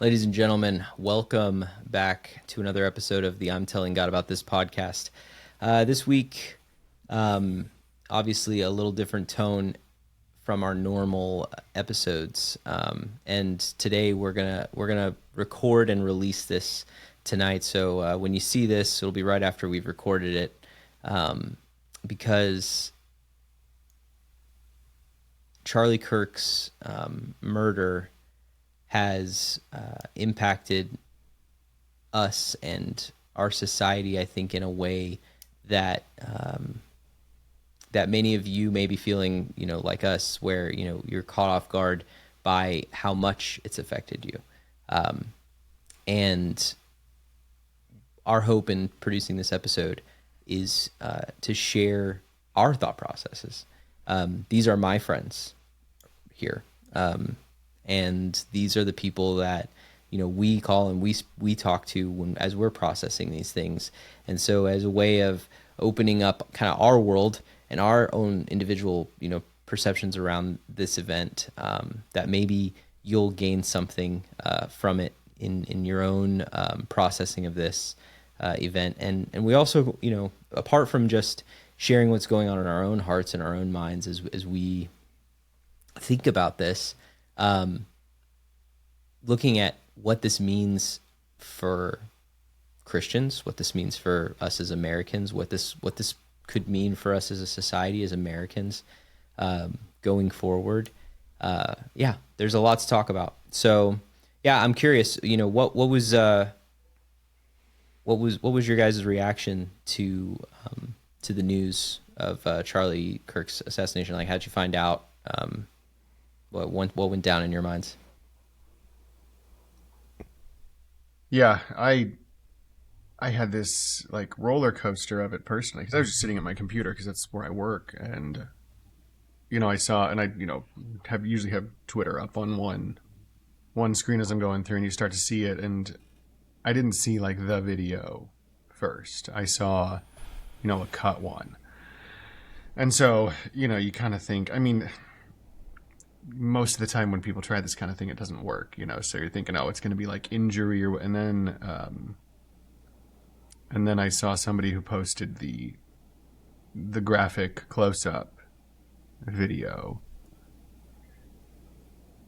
Ladies and gentlemen, welcome back to another episode of the I'm Telling God About This podcast. This week, obviously a little different tone from our normal episodes. And today we're gonna record and release this tonight. So when you see this, it'll be right after we've recorded it, because Charlie Kirk's murder has impacted us and our society, I think, in a way that that many of you may be feeling, like us, where you're caught off guard by how much it's affected you. And our hope in producing this episode is to share our thought processes. These are my friends here. And these are the people that, we call and we talk to as we're processing these things. And so as a way of opening up kind of our world and our own individual, perceptions around this event, that maybe you'll gain something from it in your own processing of this event. And we also, apart from just sharing what's going on in our own hearts and our own minds as we think about this, looking at what this means for Christians, what this means for us as Americans, what this could mean for us as a society, as Americans, going forward. There's a lot to talk about. So, I'm curious. What was your guys' reaction to the news of Charlie Kirk's assassination? Like, how'd you find out? What went down in your minds? Yeah, I had this like roller coaster of it personally, because I was just sitting at my computer because that's where I work, and I saw, and I usually have Twitter up on one screen as I'm going through, and you start to see it, and I didn't see like the video first. I saw a cut one, and so you kind of think, I mean, most of the time when people try this kind of thing, it doesn't work, so you're thinking, oh, it's going to be like injury, and then I saw somebody who posted the graphic close-up video,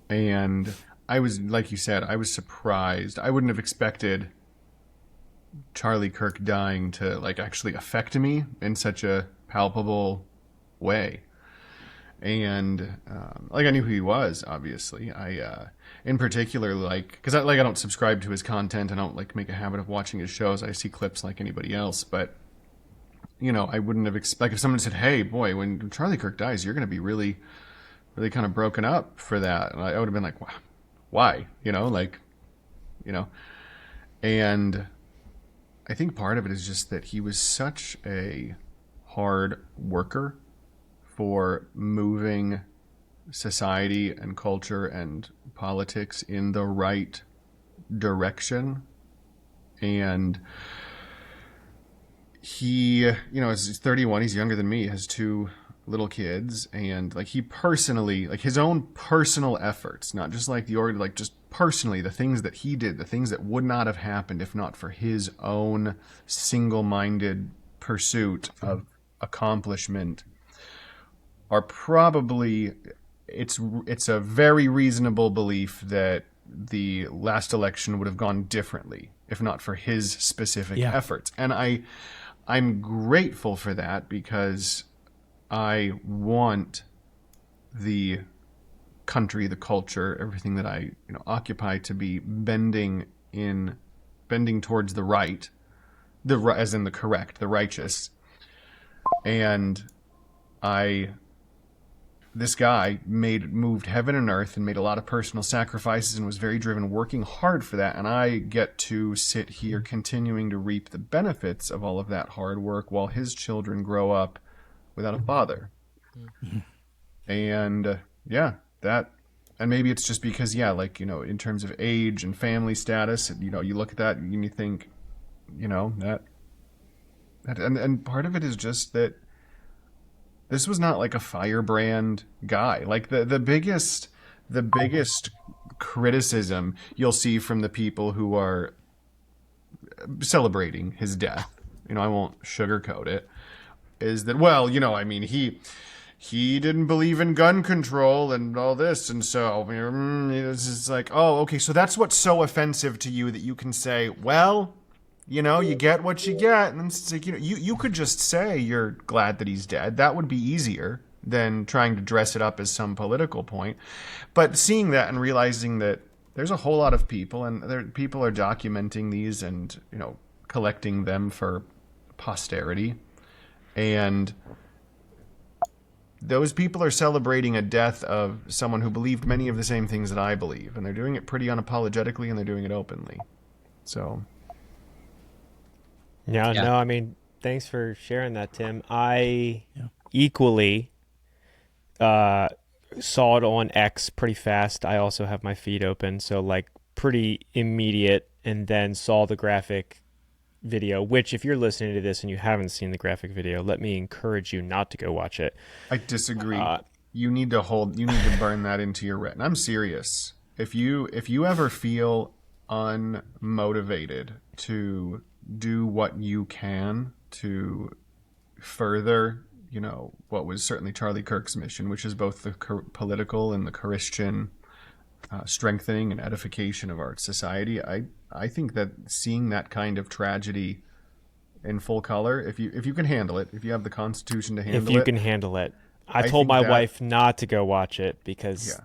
and I was, like you said, I was surprised. I wouldn't have expected Charlie Kirk dying to like actually affect me in such a palpable way. And I knew who he was, obviously. I in particular, because I don't subscribe to his content, and I don't like make a habit of watching his shows. I see clips like anybody else, but I wouldn't have expected if someone said, "Hey, boy, when Charlie Kirk dies, you're going to be really, really kind of broken up for that." And I would have been like, "Wow, why?" And I think part of it is just that he was such a hard worker for moving society and culture and politics in the right direction. And he, is 31, he's younger than me, has two little kids, and like he personally, like his own personal efforts, not just like the org, like just personally, the things that he did, the things that would not have happened if not for his own single-minded pursuit of accomplishment, are probably, it's a very reasonable belief that the last election would have gone differently if not for his specific efforts. And I'm grateful for that, because I want the country, the culture, everything that I occupy to be bending towards the right, as in the correct, the righteous. And this guy moved heaven and earth and made a lot of personal sacrifices and was very driven, working hard for that. And I get to sit here continuing to reap the benefits of all of that hard work while his children grow up without a father. And and maybe it's just because, in terms of age and family status, you look at that and you think, and part of it is just that this was not like a firebrand guy. Like the biggest criticism you'll see from the people who are celebrating his death, I won't sugarcoat it, is that, well, I mean, he didn't believe in gun control and all this, and so it's just like, oh, okay, so that's what's so offensive to you that you can say, well, you get what you get, and it's like, you could just say you're glad that he's dead. That would be easier than trying to dress it up as some political point. But seeing that and realizing that there's a whole lot of people, and people are documenting these and collecting them for posterity, and those people are celebrating a death of someone who believed many of the same things that I believe, and they're doing it pretty unapologetically, and they're doing it openly. So, yeah. No, I mean, thanks for sharing that, Tim. I equally saw it on X pretty fast. I also have my feed open, so like pretty immediate, and then saw the graphic video, which if you're listening to this and you haven't seen the graphic video, let me encourage you not to go watch it. I disagree. You need to burn that into your retina. I'm serious. If you ever feel unmotivated to do what you can to further what was certainly Charlie Kirk's mission, which is both the political and the Christian strengthening and edification of our society. I think that seeing that kind of tragedy in full color, if you can handle it, if you have the constitution to handle it. If you can handle it. I told my wife not to go watch it because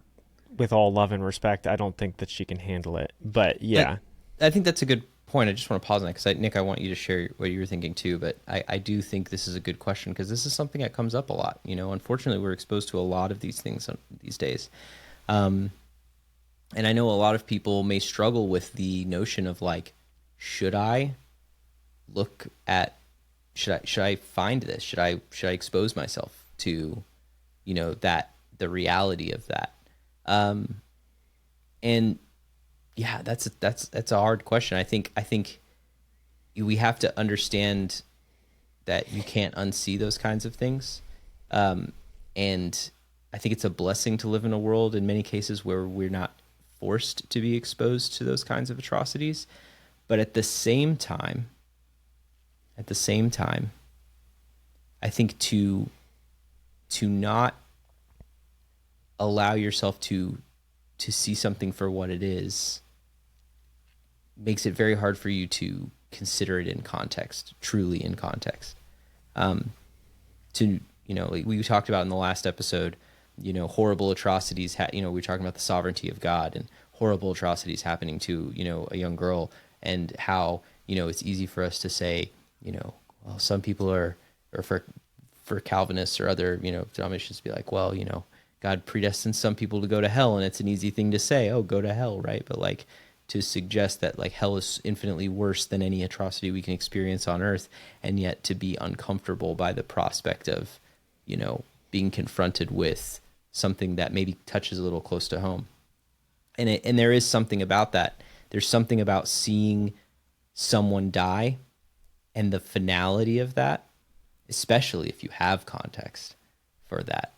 with all love and respect, I don't think that she can handle it. But yeah. I think that's a good point. I just want to pause on that because, Nick, I want you to share what you were thinking too. But I do think this is a good question because this is something that comes up a lot. Unfortunately, we're exposed to a lot of these things these days. And I know a lot of people may struggle with the notion of like, should I find this? Should I expose myself to, the reality of that? And yeah, that's a hard question. I think we have to understand that you can't unsee those kinds of things. And I think it's a blessing to live in a world in many cases where we're not forced to be exposed to those kinds of atrocities. But at the same time, I think to not allow yourself to see something for what it is makes it very hard for you to consider it in context, truly in context. We talked about in the last episode, horrible atrocities. We were talking about the sovereignty of God and horrible atrocities happening to, a young girl, and how, it's easy for us to say, well, some people or for Calvinists or other, denominations to be like, well, God predestines some people to go to hell, and it's an easy thing to say, oh, go to hell, right? But like to suggest that like hell is infinitely worse than any atrocity we can experience on earth, and yet to be uncomfortable by the prospect of, being confronted with something that maybe touches a little close to home. And there is something about that. There's something about seeing someone die and the finality of that, especially if you have context for that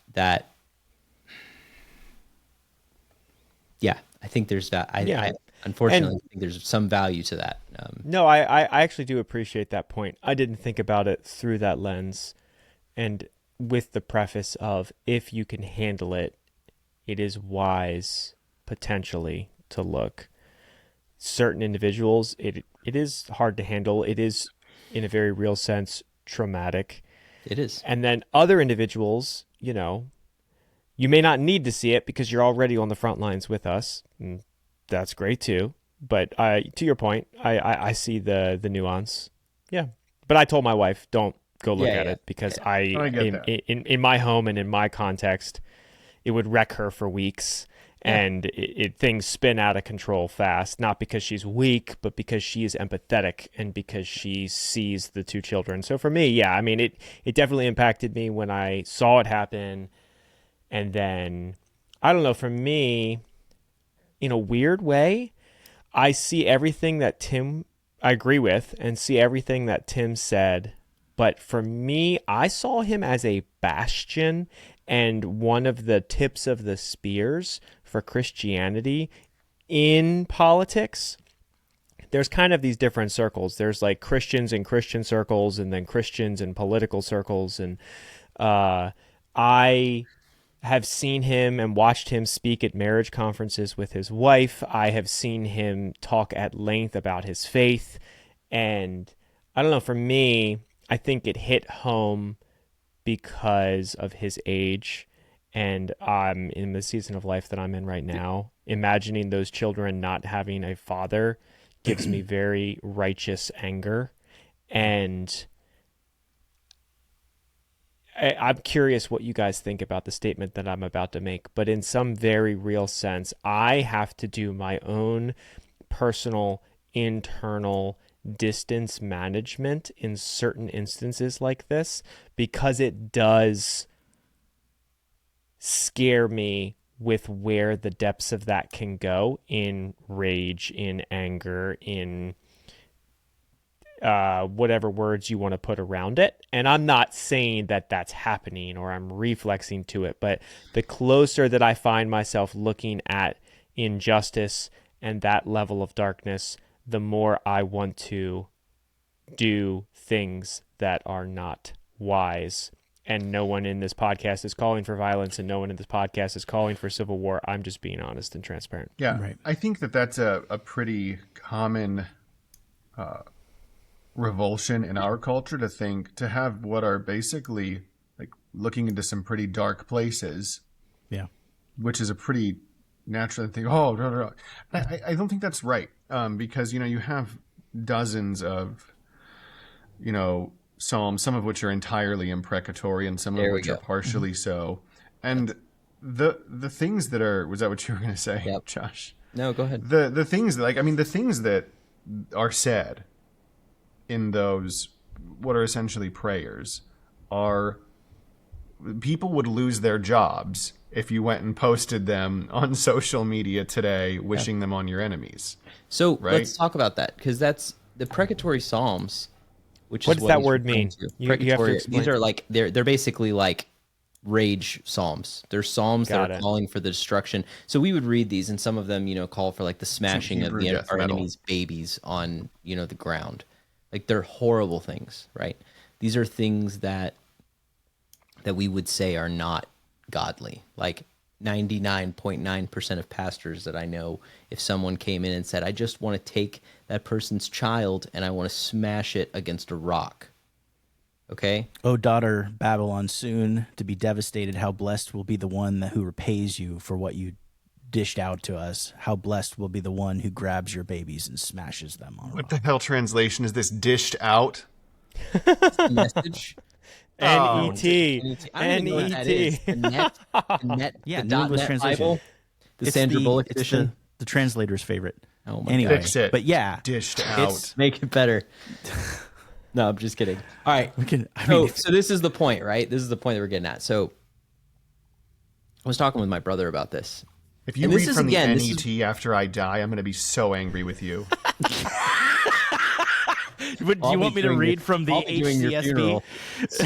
yeah, I think there's that. I unfortunately think there's some value to that. No, I actually do appreciate that point. I didn't think about it through that lens, and with the preface of, if you can handle it, it is wise potentially to look. Certain individuals, it is hard to handle. It is, in a very real sense, traumatic. It is. And then other individuals, you may not need to see it because you're already on the front lines with us. And that's great too. But to your point, I see the nuance. Yeah. But I told my wife, don't go look at it, because in my home and in my context, it would wreck her for weeks. And things spin out of control fast, not because she's weak, but because she is empathetic and because she sees the two children. So for me, it definitely impacted me when I saw it happen. And then, I don't know, for me, in a weird way, I see everything that I agree with and see everything that Tim said. But for me, I saw him as a bastion and one of the tips of the spears for Christianity in politics, there's kind of these different circles. There's like Christians in Christian circles, and then Christians in political circles. And I have seen him and watched him speak at marriage conferences with his wife. I have seen him talk at length about his faith. And I don't know, for me, I think it hit home because of his age. And I'm in the season of life that I'm in right now. Imagining those children not having a father gives me very righteous anger. And I'm curious what you guys think about the statement that I'm about to make, but in some very real sense, I have to do my own personal internal distance management in certain instances like this, because it does scare me with where the depths of that can go in rage, in anger, in whatever words you want to put around it. And I'm not saying that that's happening or I'm reflexing to it, but the closer that I find myself looking at injustice and that level of darkness, the more I want to do things that are not wise. And no one in this podcast is calling for violence, and no one in this podcast is calling for civil war. I'm just being honest and transparent. Yeah, Right. I think that that's a pretty common revulsion in our culture to have what are basically like looking into some pretty dark places, Yeah. which is a pretty natural thing. Oh, no, no, no. I don't think that's right, because you have dozens of psalms, some of which are entirely imprecatory and some of There we which are go. partially so. And the things that are, was that what you were going to say, Yep. Josh? No, go ahead. The things that, the things that are said in those, what are essentially prayers, are people would lose their jobs if you went and posted them on social media today, wishing them on your enemies. So Right? let's talk about that, because that's the precatory psalms. Which What is does that he's word referring mean? to. You have to Precatory- explain. These are like they're basically like rage psalms. They're psalms Got that are it. calling for the destruction. So we would read these, and some of them, call for like the smashing of Hebrew death our metal. enemies' babies on the ground. Like they're horrible things, right? These are things that we would say are not godly. Like 99.9% of pastors that I know, if someone came in and said, I just want to take that person's child and I want to smash it against a rock. Okay? O daughter Babylon, soon to be devastated, how blessed will be the one who repays you for what you dished out to us. How blessed will be the one who grabs your babies and smashes them on a What rock. the hell translation is this? Dished out? Message. N-E-T. I don't even know what that is. The net, Yeah, the New English .NET translation. Bible, the It's Sandra Bullock it's edition. the translator's favorite. Oh my Anyway, Fix it. but yeah, Dished it's- out. Make it better. No, I'm just kidding. All right. we can. I mean, So this is the point, right? This is the point that we're getting at. So I was talking with my brother about this. If you And this read is, from again, the this is- NET after I die, I'm going to be so angry with you. do you want me to read from the I'll be doing your HCSB? funeral. So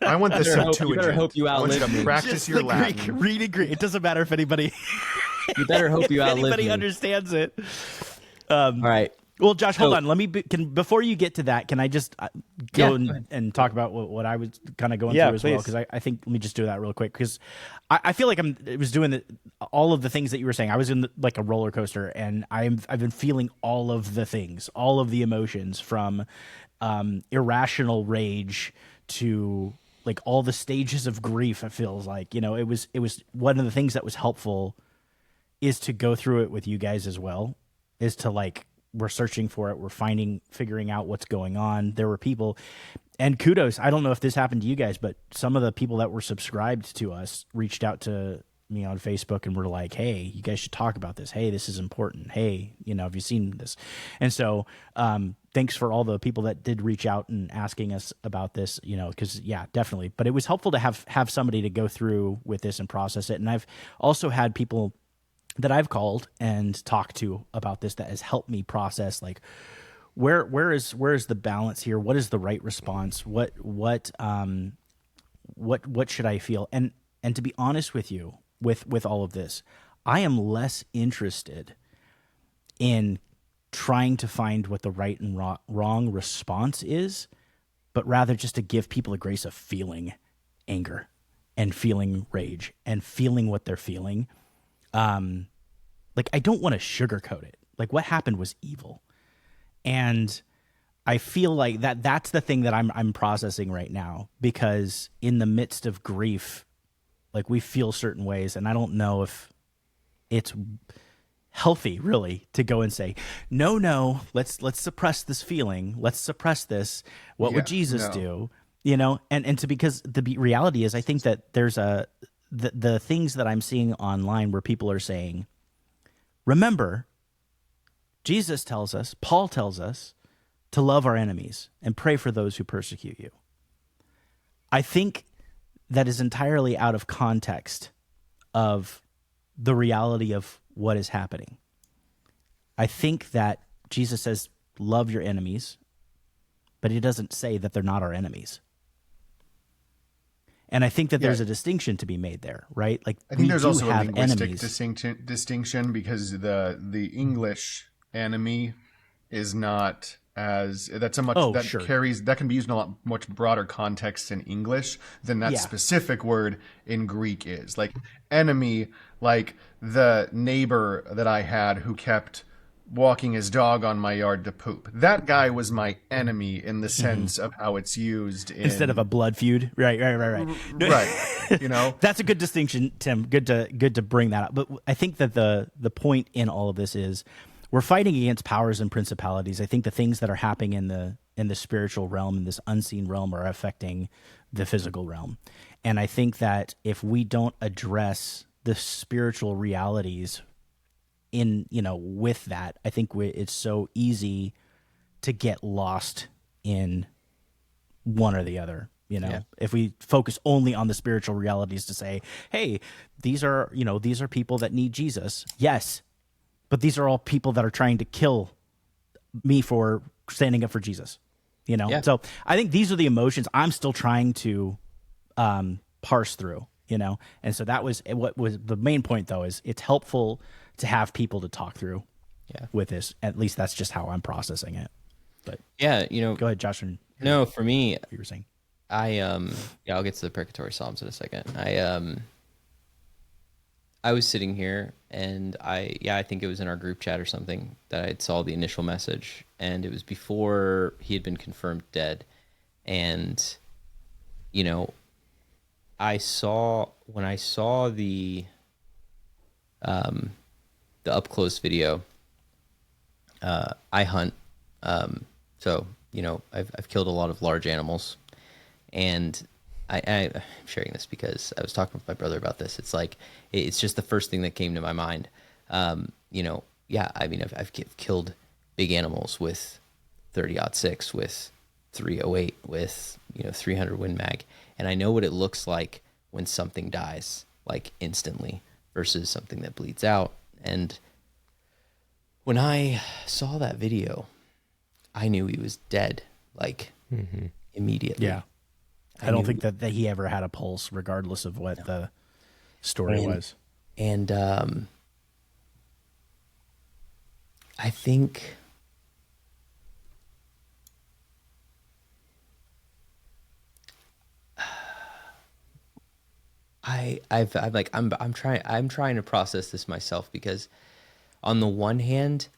I want the You better hope Septuagint. you I want you outlive to me. practice Just your the Latin. Greek, read Greek. It doesn't matter if anybody you better hope you outlive anybody me. understands it. All right. Well, Josh, hold So- on. Let me before you get to that. Can I just Yeah, go go ahead. and talk about what I was kind of going Yeah, through as well? please. Because I think let me just do that real quick because I feel like I was doing all of the things that you were saying. I was in like a roller coaster, and I've been feeling all of the things, all of the emotions from irrational rage to like all the stages of grief. It feels like it was one of the things that was helpful is to go through it with you guys as well. Is to like. We're searching for it. We're figuring out what's going on. There were people, and kudos. I don't know if this happened to you guys, but some of the people that were subscribed to us reached out to me on Facebook and were like, "Hey, you guys should talk about this. Hey, this is important. Hey, have you seen this?" And so, thanks for all the people that did reach out and asking us about this. Because yeah, definitely. But it was helpful to have somebody to go through with this and process it. And I've also had people that I've called and talked to about this that has helped me process like where is the balance here? What is the right response? What should I feel? And to be honest with you, with all of this, I am less interested in trying to find what the right and wrong response is, but rather just to give people a grace of feeling anger and feeling rage and feeling what they're feeling. Like, I don't want to sugarcoat it. Like, what happened was evil. And I feel like that's the thing that I'm processing right now, because in the midst of grief, like, we feel certain ways, and I don't know if it's healthy really to go and say, no, let's suppress this feeling. Let's suppress this. What would Jesus do? You know, because the reality is, I think that there's the things that I'm seeing online where people are saying, remember, Jesus tells us, Paul tells us to love our enemies and pray for those who persecute you. I think that is entirely out of context of the reality of what is happening. I think that Jesus says, love your enemies, but he doesn't say that they're not our enemies. And I think that there's a distinction to be made there, right? Like, I think there's also a linguistic enemies. distinction, because the English enemy is not as that's a much that can be used in a much broader context in English than that specific word in Greek is. Like, enemy, like the neighbor that I had who kept walking his dog on my yard to poop. That guy was my enemy in the sense of how it's used instead of a blood feud. Right. Right. You know, that's a good distinction, Tim. Good to bring that up. But I think that the point in all of this is we're fighting against powers and principalities. I think the things that are happening in the spiritual realm, in this unseen realm, are affecting the physical realm. And I think that if we don't address the spiritual realities with that, I think it's so easy to get lost in one or the other. If we focus only on the spiritual realities to say, hey, these are people that need Jesus. Yes. But these are all people that are trying to kill me for standing up for Jesus, So I think these are the emotions I'm still trying to parse through, And so that was what was the main point, though, is it's helpful to have people to talk through with this. At least that's just how I'm processing it. But go ahead, Josh. No, for me, you were saying, I'll get to the purgatory Psalms in a second. I was sitting here and I think it was in our group chat or something that I saw the initial message, and it was before he had been confirmed dead. And, when I saw the up close video, I hunt. So, I've killed a lot of large animals, and I'm sharing this because I was talking with my brother about this. It's like, it's just the first thing that came to my mind. I've killed big animals with 30-06, with 308, with 300 Win Mag, and I know what it looks like when something dies, like instantly, versus something that bleeds out. And when I saw that video, I knew he was dead, like immediately. Yeah. I don't think that he ever had a pulse, regardless of what the story was. And I think I'm trying to process this myself, because on the one hand,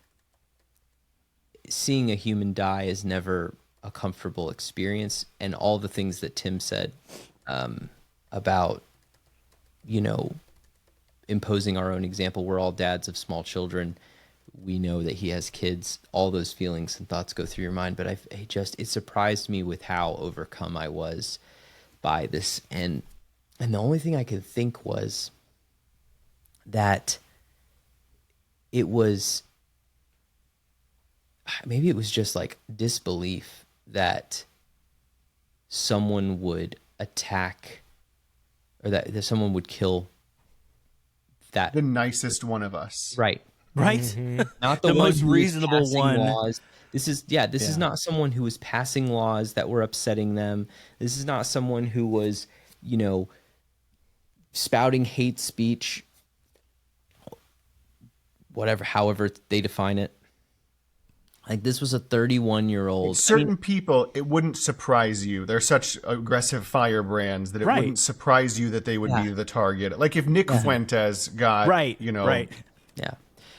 seeing a human die is never a comfortable experience, and all the things that Tim said about imposing our own example. We're all dads of small children. We know that he has kids. All those feelings and thoughts go through your mind, but it surprised me with how overcome I was by this. And the only thing I could think was that maybe it was just like disbelief that someone would attack, or that someone would kill the nicest one of us. Right. Mm-hmm. Not the most reasonable one. Laws. This is not someone who was passing laws that were upsetting them. This is not someone who was, spouting hate speech whatever, however they define it. Like this was a 31-year-old. Certain people, it wouldn't surprise you. They're such aggressive firebrands that it Right. wouldn't surprise you that they would be the target. Like if Nick Fuentes got, Right. you know, Right. Yeah.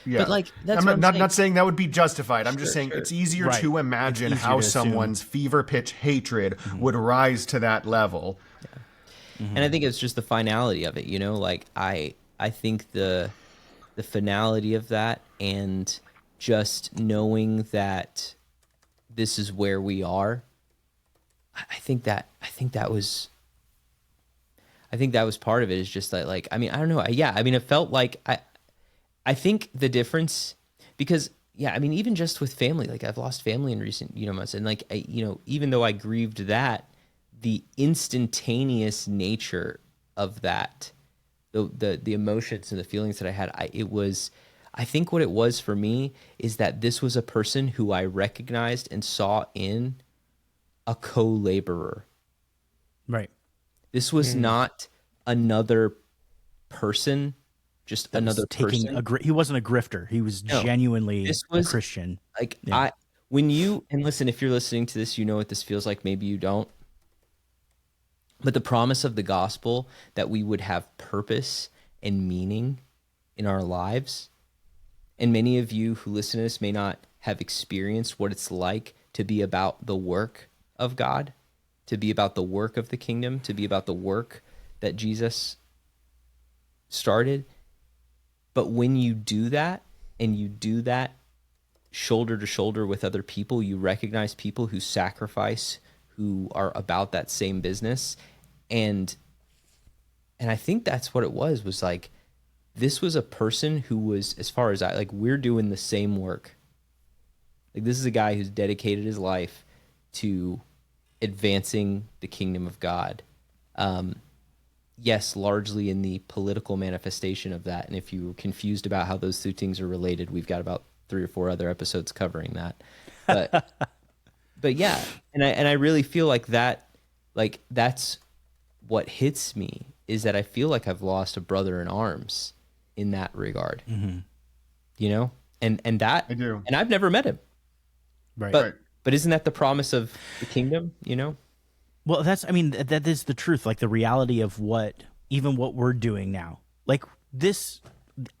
yeah. But like that's I'm what not saying that would be justified. I'm just saying sure. it's easier Right. to It's imagine easier how to assume. someone's fever pitch hatred would rise to that level. And I think it's just the finality of it, you know, like I think the finality of that, and just knowing that this is where we are, I think that was part of it, is just that, like, I mean, I don't know. Yeah. I mean, it felt like, I think the difference, because yeah, I mean, even just with family, like I've lost family in recent, months, and like, even though I grieved that, the instantaneous nature of that, the emotions and the feelings that I had, I think what it was for me is that this was a person who I recognized and saw in a co-laborer. Right. This was not another person, just another person. He wasn't a grifter. He was genuinely This was a Christian. Like and listen, if you're listening to this, you know what this feels like. Maybe you don't. But the promise of the gospel that we would have purpose and meaning in our lives. And many of you who listen to this may not have experienced what it's like to be about the work of God, to be about the work of the kingdom, to be about the work that Jesus started. But when you do that, and you do that shoulder to shoulder with other people, you recognize people who sacrifice, who are about that same business. And I think that's what it was like, this was a person who was, as far as we're doing the same work. Like this is a guy who's dedicated his life to advancing the kingdom of God. Yes, largely in the political manifestation of that. And if you were confused about how those two things are related, we've got about 3 or 4 other episodes covering that. But yeah, and I really feel like that, like that's what hits me, is that I feel like I've lost a brother in arms in that regard. Mm-hmm. You know? And that I do. And I've never met him. Right. But isn't that the promise of the kingdom, you know? Well, that is the truth. Like the reality of what we're doing now. Like this,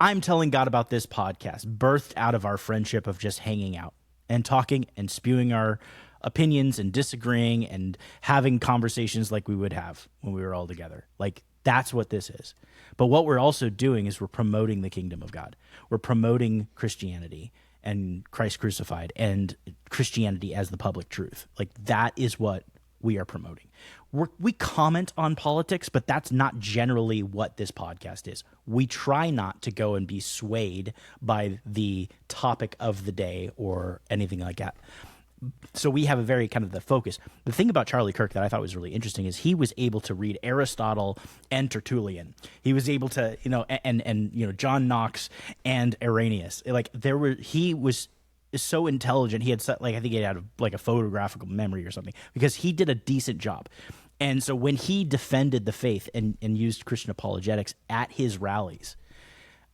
I'm telling God about this podcast, birthed out of our friendship of just hanging out and talking and spewing our opinions and disagreeing and having conversations like we would have when we were all together. Like that's what this is. But what we're also doing is we're promoting the kingdom of God. We're promoting Christianity and Christ crucified and Christianity as the public truth. Like that is what we are promoting. We comment on politics, but that's not generally what this podcast is. We try not to go and be swayed by the topic of the day or anything like that. So we have a very kind of the focus. The thing about Charlie Kirk that I thought was really interesting is he was able to read Aristotle and Tertullian. He was able to, and John Knox and Irenaeus. Like he was so intelligent. He had I think he had a photographical memory or something, because he did a decent job. And so when he defended the faith and used Christian apologetics at his rallies,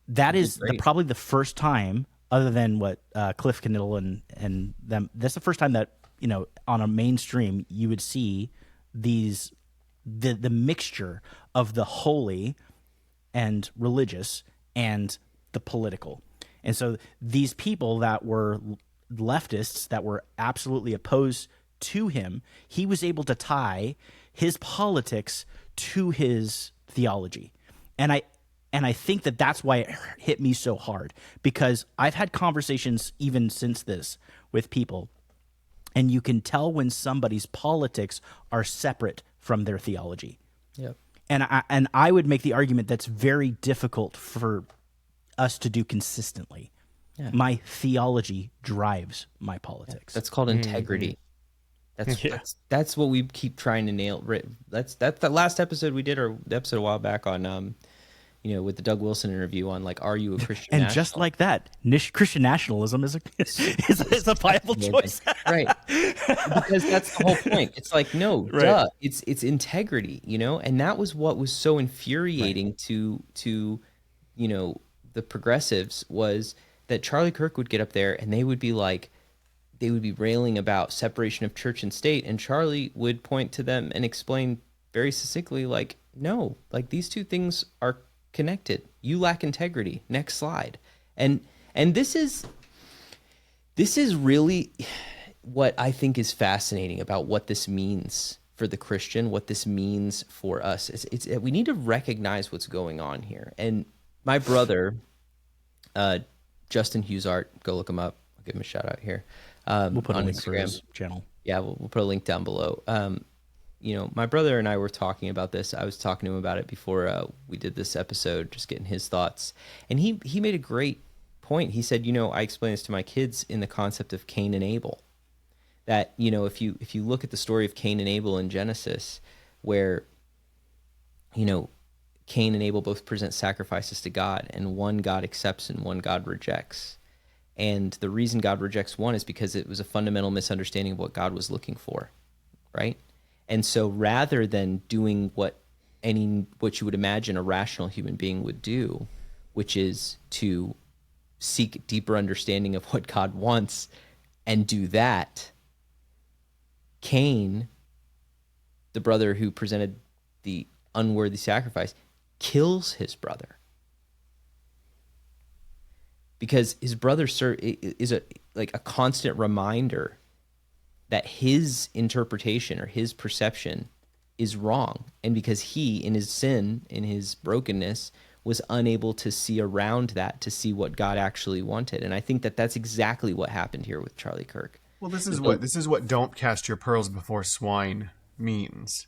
that is probably the first time, other than what Cliff Knill and them, that's the first time that on a mainstream you would see the mixture of the holy and religious and the political. And so these people that were leftists that were absolutely opposed to him, he was able to tie his politics to his theology. And I think that that's why it hit me so hard, because I've had conversations even since this with people, and you can tell when somebody's politics are separate from their theology. Yep. And I would make the argument that's very difficult for us to do consistently. Yeah. My theology drives my politics. That's called integrity. That's what we keep trying to nail. That's the last episode we did, or the episode a while back on with the Doug Wilson interview on are you a Christian and national? Just like that, Christian nationalism is a viable choice. Right. Because that's the whole point. It's like, no, right. Duh. It's integrity, and that was what was so infuriating to the progressives, was that Charlie Kirk would get up there and they would be railing about separation of church and state, and Charlie would point to them and explain very succinctly, like, no, like these two things are connected. You lack integrity. Next slide. And this is really what I think is fascinating about what this means for the Christian, what this means for us. We need to recognize what's going on here. And my brother, Justin Hughesart, go look him up. I'll give him a shout out here. We'll put a on link Instagram. for his channel. Yeah, we'll put a link down below. My brother and I were talking about this. I was talking to him about it before we did this episode, just getting his thoughts. And he made a great point. He said, I explain this to my kids in the concept of Cain and Abel. That, if you look at the story of Cain and Abel in Genesis, where, Cain and Abel both present sacrifices to God, and one God accepts and one God rejects. And the reason God rejects one is because it was a fundamental misunderstanding of what God was looking for, right? And so rather than doing what you would imagine a rational human being would do, which is to seek deeper understanding of what God wants and do that, Cain, the brother who presented the unworthy sacrifice, kills his brother. Because his brother is a constant reminder that his interpretation or his perception is wrong. And because he, in his sin, in his brokenness, was unable to see around that, to see what God actually wanted. And I think that that's exactly what happened here with Charlie Kirk. Well, this is what "don't cast your pearls before swine" means.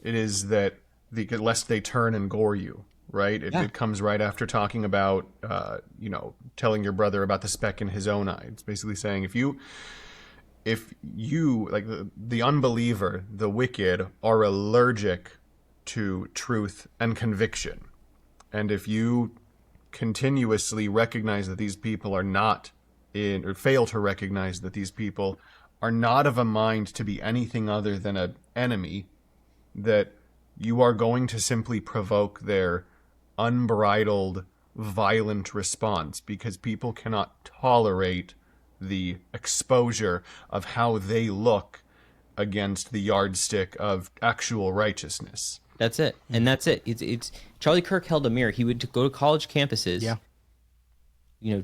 It is that lest they turn and gore you, right? It comes right after talking about, telling your brother about the speck in his own eye. It's basically saying if you like the unbeliever, the wicked, are allergic to truth and conviction, and if you continuously recognize that these people are not or fail to recognize that these people are not of a mind to be anything other than an enemy, that you are going to simply provoke their unbridled, violent response, because people cannot tolerate the exposure of how they look against the yardstick of actual righteousness. That's it. And that's it. It's Charlie Kirk held a mirror. He would go to college campuses. Yeah.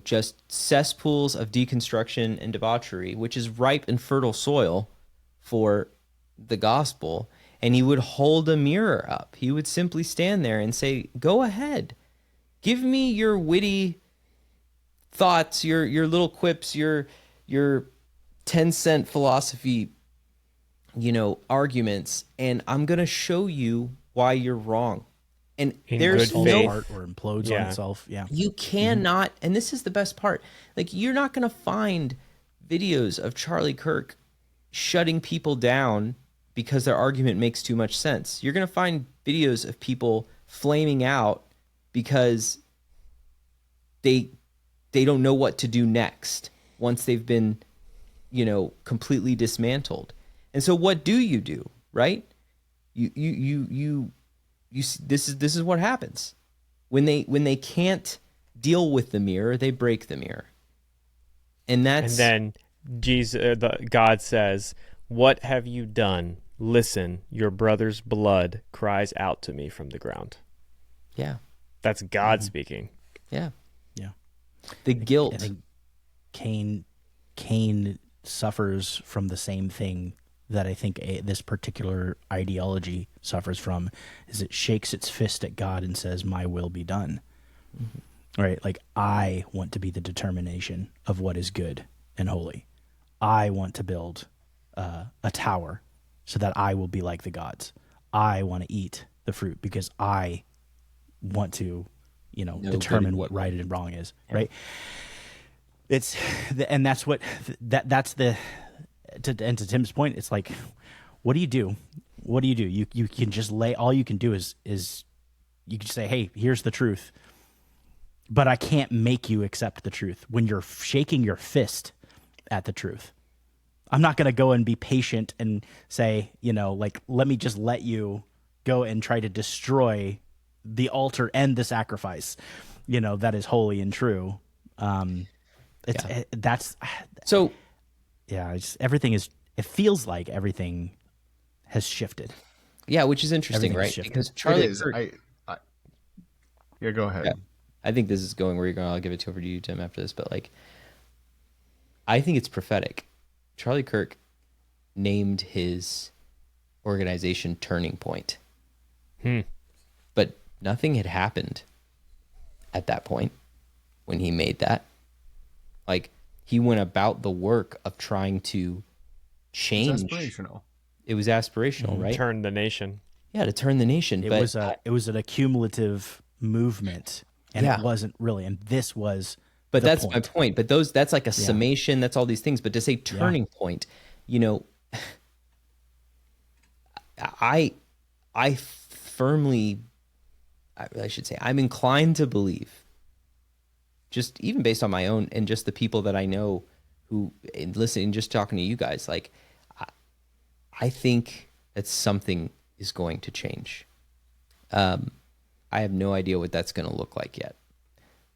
Just cesspools of deconstruction and debauchery, which is ripe and fertile soil for the gospel. And he would hold a mirror up. He would simply stand there and say, go ahead. Give me your witty thoughts, your little quips, your 10-cent philosophy, arguments, and I'm going to show you why you're wrong. And there's no apart or implodes on itself. Yeah. You cannot, and this is the best part, like you're not going to find videos of Charlie Kirk shutting people down because their argument makes too much sense. You're going to find videos of people flaming out because they don't know what to do next once they've been, completely dismantled. And so what do, right? This is what happens. When they can't deal with the mirror, they break the mirror. And then God says, "What have you done? Listen, your brother's blood cries out to me from the ground." Yeah. That's God speaking. Yeah. Yeah. The guilt. I think Cain suffers from the same thing that I think this particular ideology suffers from, is it shakes its fist at God and says, "My will be done." Mm-hmm. Right? Like, I want to be the determination of what is good and holy. I want to build a tower so that I will be like the gods. I want to eat the fruit because I want to, determine what right and wrong is. Yeah. Right? That's to Tim's point, it's like, what do you do? What do? You can just all you can do is you can say, "Hey, here's the truth," but I can't make you accept the truth when you're shaking your fist at the truth. I'm not going to go and be patient and say, let me just let you go and try to destroy the altar and the sacrifice, that is holy and true. That's So yeah. Everything is. It feels like everything has shifted. yeah, which is interesting, Everything has right? shifted. Because It Charlie is. Kirk, Yeah, go ahead. yeah, I think this is going where you're going. I'll give it over to you, Tim, after this. But like, I think it's prophetic. Charlie Kirk named his organization Turning Point, but nothing had happened at that point when he made that. Like, he went about the work of trying to change. It's aspirational. It was aspirational, right? Turn the nation. Yeah, to turn the nation. It but was an accumulative movement, and Yeah. it wasn't really. And this was. But the that's point. my point. But that's like a summation. That's all these things. But to say turning point, you know, I firmly, I should say, I'm inclined to believe, just even based on my own and just the people that I know who, and listening, just talking to you guys, like, I think that something is going to change. I have no idea what that's going to look like yet,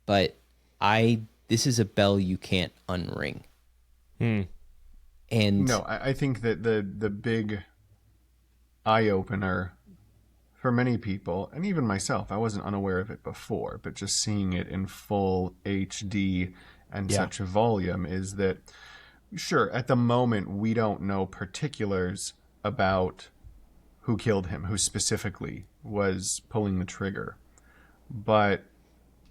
but this is a bell you can't unring. And No, I think that the big eye opener for many people, and even myself, I wasn't unaware of it before, but just seeing it in full HD and such a volume is that, sure, at the moment we don't know particulars about who killed him, who specifically was pulling the trigger, but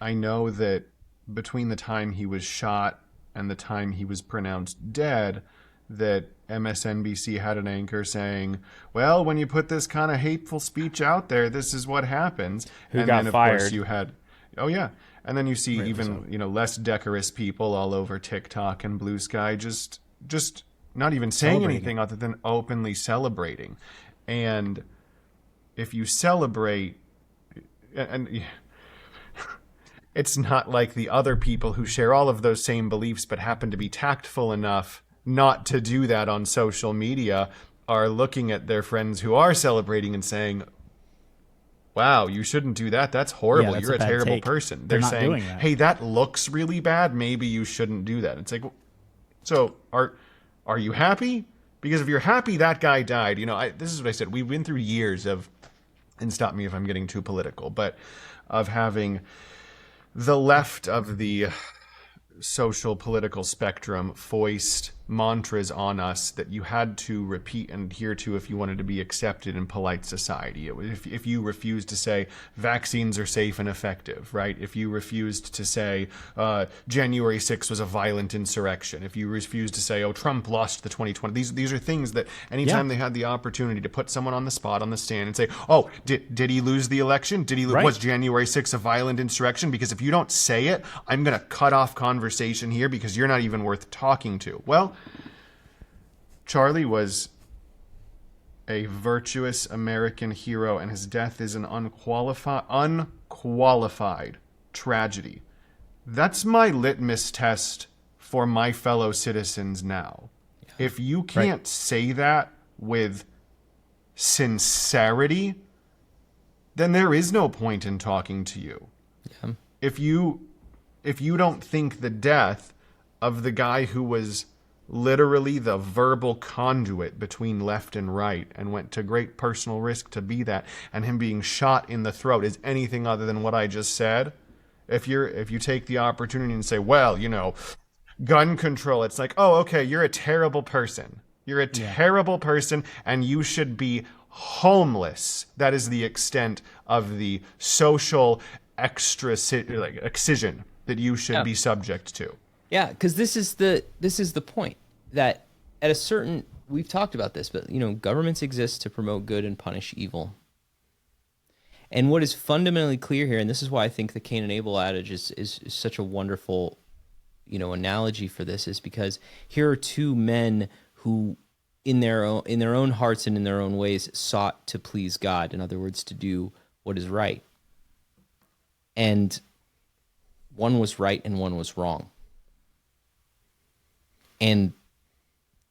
I know that between the time he was shot and the time he was pronounced dead, that MSNBC had an anchor saying, well, when you put this kind of hateful speech out there, this is what happens. Who and got then, of fired. course, you had, oh, yeah. And then you see even, less decorous people all over TikTok and Blue Sky just not even saying anything other than openly celebrating. And if you celebrate, and it's not like the other people who share all of those same beliefs but happen to be tactful enough not to do that on social media are looking at their friends who are celebrating and saying, wow, you shouldn't do that. That's horrible. that's You're a a bad terrible take. person. They're They're not saying, doing that. hey, that looks really bad. Maybe you shouldn't do that. It's like, so are you happy? Because if you're happy that guy died, this is what I said. We've been through years of, and stop me if I'm getting too political, but of having the left of the social political spectrum foist mantras on us that you had to repeat and adhere to if you wanted to be accepted in polite society. If you refused to say vaccines are safe and effective, right? If you refused to say January 6th was a violent insurrection, if you refused to say, oh, Trump lost the 2020, these are things that anytime they had the opportunity to put someone on the spot on the stand and say, oh, did he lose the election? Was January 6th a violent insurrection? Because if you don't say it, I'm going to cut off conversation here because you're not even worth talking to. Well, Charlie was a virtuous American hero, and his death is an unqualified tragedy. That's my litmus test for my fellow citizens now. If you can't say that with sincerity, then there is no point in talking to you. Yeah. If you don't think the death of the guy who was literally the verbal conduit between left and right and went to great personal risk to be that, and him being shot in the throat is anything other than what I just said, if you take the opportunity and say, well, gun control, it's like, oh, okay, you're a terrible person. You're a terrible person, and you should be homeless. That is the extent of the social excision that you should be subject to. Yeah, because this is the point that at a certain, we've talked about this, but governments exist to promote good and punish evil. And what is fundamentally clear here, and this is why I think the Cain and Abel adage is such a wonderful, analogy for this, is because here are two men who, in their own hearts and in their own ways, sought to please God. In other words, to do what is right. And one was right and one was wrong. And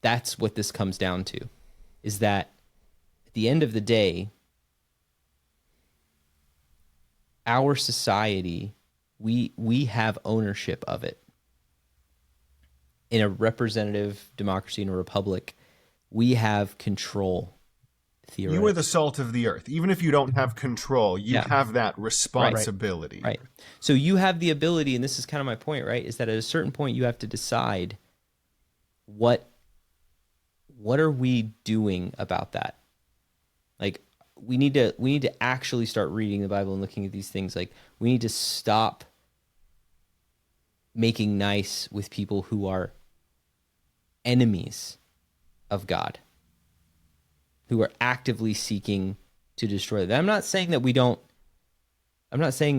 that's what this comes down to, is that at the end of the day, our society, we have ownership of it. in a representative democracy, in a republic, we have control. You are the salt of the earth. Even if you don't have control, you have that responsibility. Right. So you have the ability, and this is kind of my point, right? Is that at a certain point you have to decide what are we doing about that? Like we need to actually start reading the Bible and looking at these things. Like we need to stop making nice with people who are enemies of God, who are actively seeking to destroy them. I'm not saying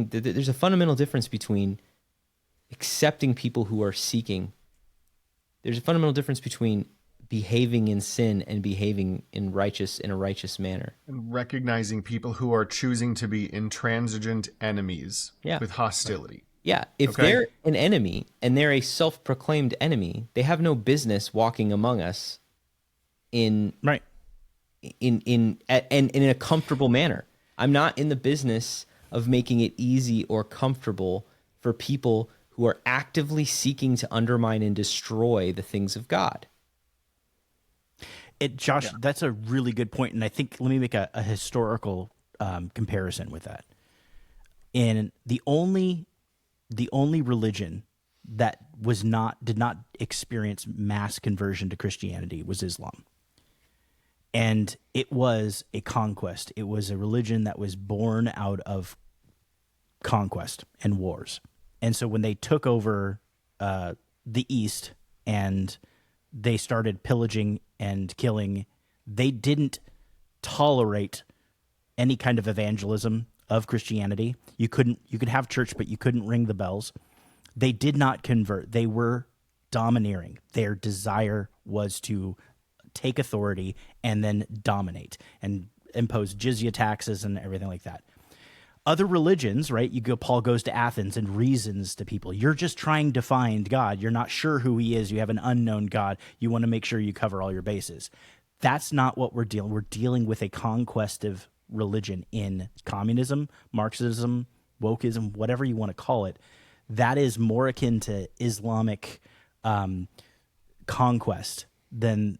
that there's a fundamental difference between accepting people who are seeking. There's a fundamental difference between behaving in sin and behaving in a righteous manner. And recognizing people who are choosing to be intransigent enemies with hostility. Yeah, if they're an enemy and they're a self-proclaimed enemy, they have no business walking among us in a comfortable manner. I'm not in the business of making it easy or comfortable for people who are actively seeking to undermine and destroy the things of God. Josh, that's a really good point, and I think let me make a historical comparison with that. In the only religion that did not experience mass conversion to Christianity was Islam. And it was a conquest. It was a religion that was born out of conquest and wars. And so when they took over the East and they started pillaging and killing, they didn't tolerate any kind of evangelism of Christianity. You could have church, but you couldn't ring the bells. They did not convert. They were domineering. Their desire was to take authority and then dominate and impose jizya taxes and everything like that. Other religions, right? Paul goes to Athens and reasons to people. You're just trying to find God. You're not sure who he is. You have an unknown God. You want to make sure you cover all your bases. That's not what we're dealing. We're dealing with a conquestive religion in communism, Marxism, wokeism, whatever you want to call it. That is more akin to Islamic conquest than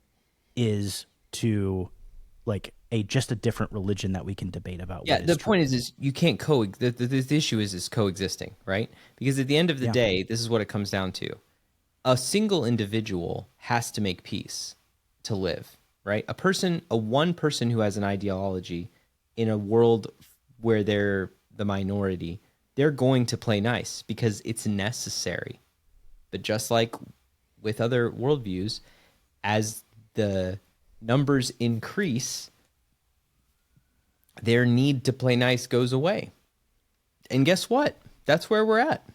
is to like just a different religion that we can debate about. Yeah, the point is you can't the issue is coexisting, right? Because at the end of the day, this is what it comes down to. A single individual has to make peace to live, right? One person who has an ideology in a world where they're the minority, they're going to play nice because it's necessary. But just like with other worldviews, as the numbers increase, their need to play nice goes away. And guess what? That's where we're at.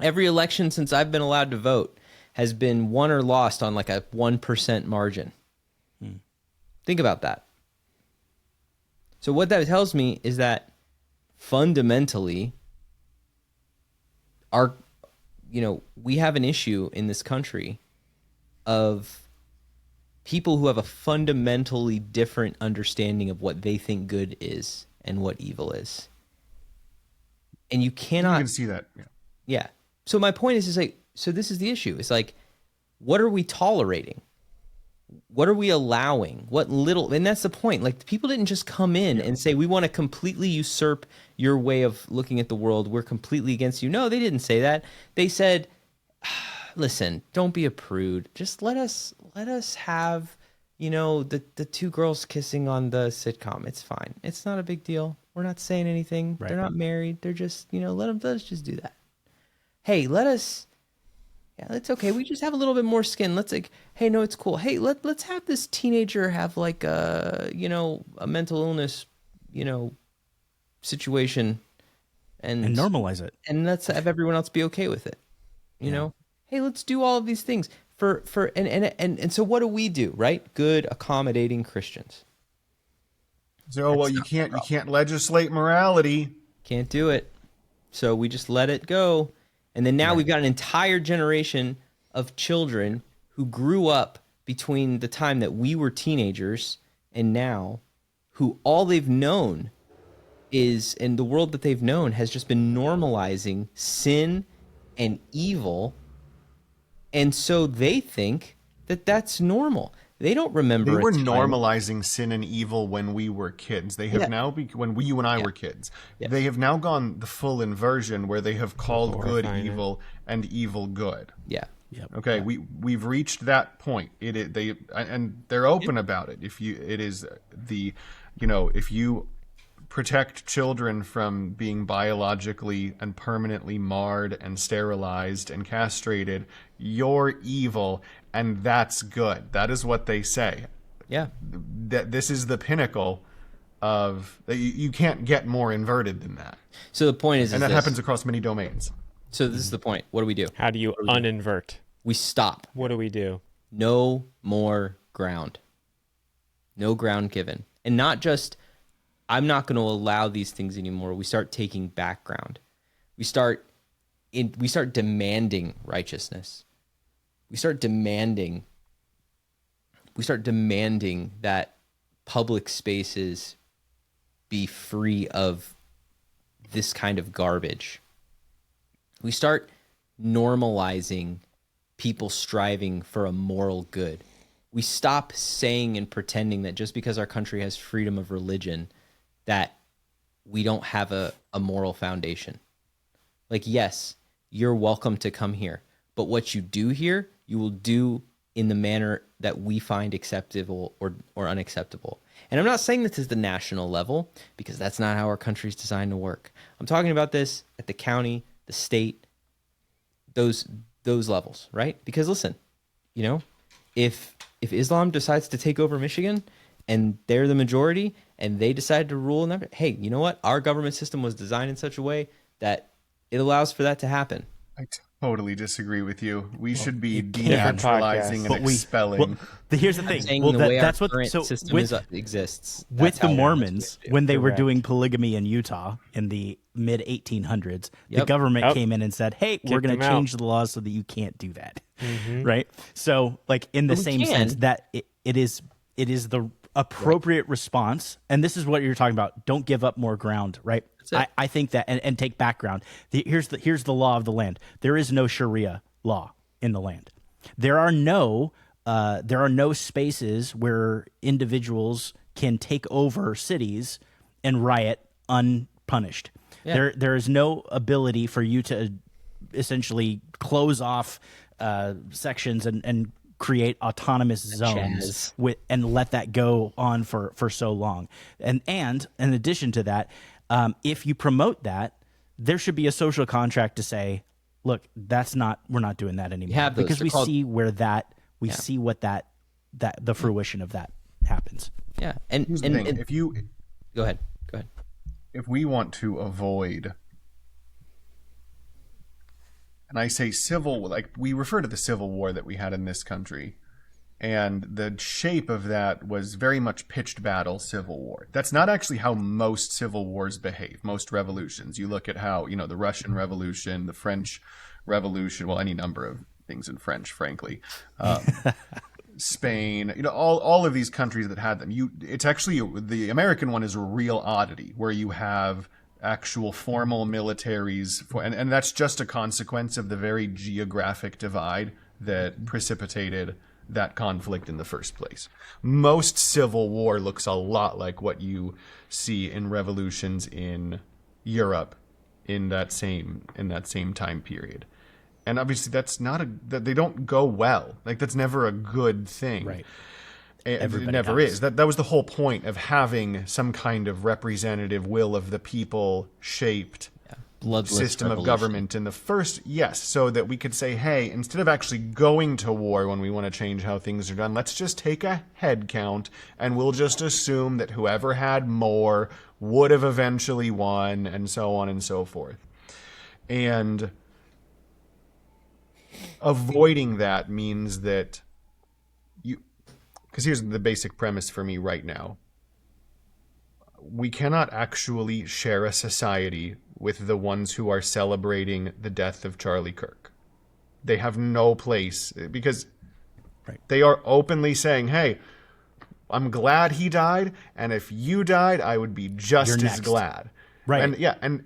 Every election since I've been allowed to vote has been won or lost on like a 1% margin. Think about that. So what that tells me is that fundamentally we have an issue in this country of people who have a fundamentally different understanding of what they think good is and what evil is. And you cannot... You can see that. Yeah. So my point is like, so this is the issue. It's like, what are we tolerating? What are we allowing? And that's the point. Like, people didn't just come in and say, we want to completely usurp your way of looking at the world. We're completely against you. No, they didn't say that. They said, listen, don't be a prude. Just let us have, the two girls kissing on the sitcom. It's fine. It's not a big deal. We're not saying anything. Right. They're not married. They're just, let us just do that. Hey, it's okay. We just have a little bit more skin. Let's hey, no, it's cool. Hey, let's have this teenager have like a mental illness, situation and normalize it. And let's have everyone else be okay with it. You know, hey, let's do all of these things and so what do we do, right? Good, accommodating Christians. So, you can't legislate morality. Can't do it. So we just let it go. And then now we've got an entire generation of children who grew up between the time that we were teenagers and now, who all they've known is, and the world that they've known has just been normalizing sin and evil And so they think that that's normal. They don't remember. They were a time- normalizing sin and evil when we were kids. They have now, when you and I were kids, they have now gone the full inversion where they have called good evil and evil good. Yeah. Yep. Okay, we've reached that point. They're open about it. If you protect children from being biologically and permanently marred and sterilized and castrated, you're evil, and that's good. That is what they say. Yeah. That this is the pinnacle of you can't get more inverted than that. So the point is And that this. happens across many domains. So this is the point. What do we do? How do you uninvert? We stop. What do we do? No more ground. No ground given. And not just, I'm not going to allow these things anymore. We start taking background. We start demanding righteousness. We start demanding that public spaces be free of this kind of garbage. We start normalizing people striving for a moral good. We stop saying and pretending that just because our country has freedom of religion, that we don't have a moral foundation. Like, yes, you're welcome to come here, but what you do here, you will do in the manner that we find acceptable or unacceptable. And I'm not saying this is the national level, because that's not how our country is designed to work. I'm talking about this at the county, the state, those levels, right? Because listen, if Islam decides to take over Michigan and they're the majority and they decide to rule in that, hey, you know what? Our government system was designed in such a way that it allows for that to happen. I totally disagree with you. We should be Different denaturalizing podcast. and expelling. Here's the thing. Saying Well, the way that's our what current so system exists. with That's the how Mormons, when they were Correct. doing polygamy in Utah in the mid 1800s, the Yep. government Yep. came in and said, "Hey, we're Kicked going to them out. change the laws so that you can't do that." Right? So, like in the But we same can. sense that it is the appropriate response, and this is what you're talking about. Don't give up more ground, right? That's it. I think that and take back ground. Here's the law of the land. There is no Sharia law in the land. There are no spaces where individuals can take over cities and riot unpunished. Yeah. There is no ability for you to essentially close off sections and create autonomous zones Chaz. and let that go on for so long. And in addition to that, if you promote that, there should be a social contract to say, look, we're not doing that anymore. have those. Because They're we called- see where see what that the fruition of that happens. Yeah. And, Here's the and, thing. and If go ahead. if we want to avoid, and I say civil, like we refer to the Civil War that we had in this country, and the shape of that was very much pitched battle civil war. That's not actually how most civil wars behave, most revolutions. You look at how, the Russian Revolution, the French Revolution, well, any number of things in French, frankly. Spain, all of these countries that had them. It's actually, the American one is a real oddity, where you have actual formal militaries, and that's just a consequence of the very geographic divide that precipitated that conflict in the first place. Most civil war looks a lot like what you see in revolutions in Europe in that same time period. And obviously that's that they don't go well. Like, that's never a good thing. Right. It never is. That was the whole point of having some kind of representative will of the people shaped Bloodless system of revolution. government in the first, yes, so that we could say, hey, instead of actually going to war when we want to change how things are done, let's just take a head count and we'll just assume that whoever had more would have eventually won, and so on and so forth. And avoiding that means that because here's the basic premise for me right now. We cannot actually share a society with the ones who are celebrating the death of Charlie Kirk. They have no place, because they are openly saying, hey, I'm glad he died, and if you died, I would be just You're as next. glad. Right. And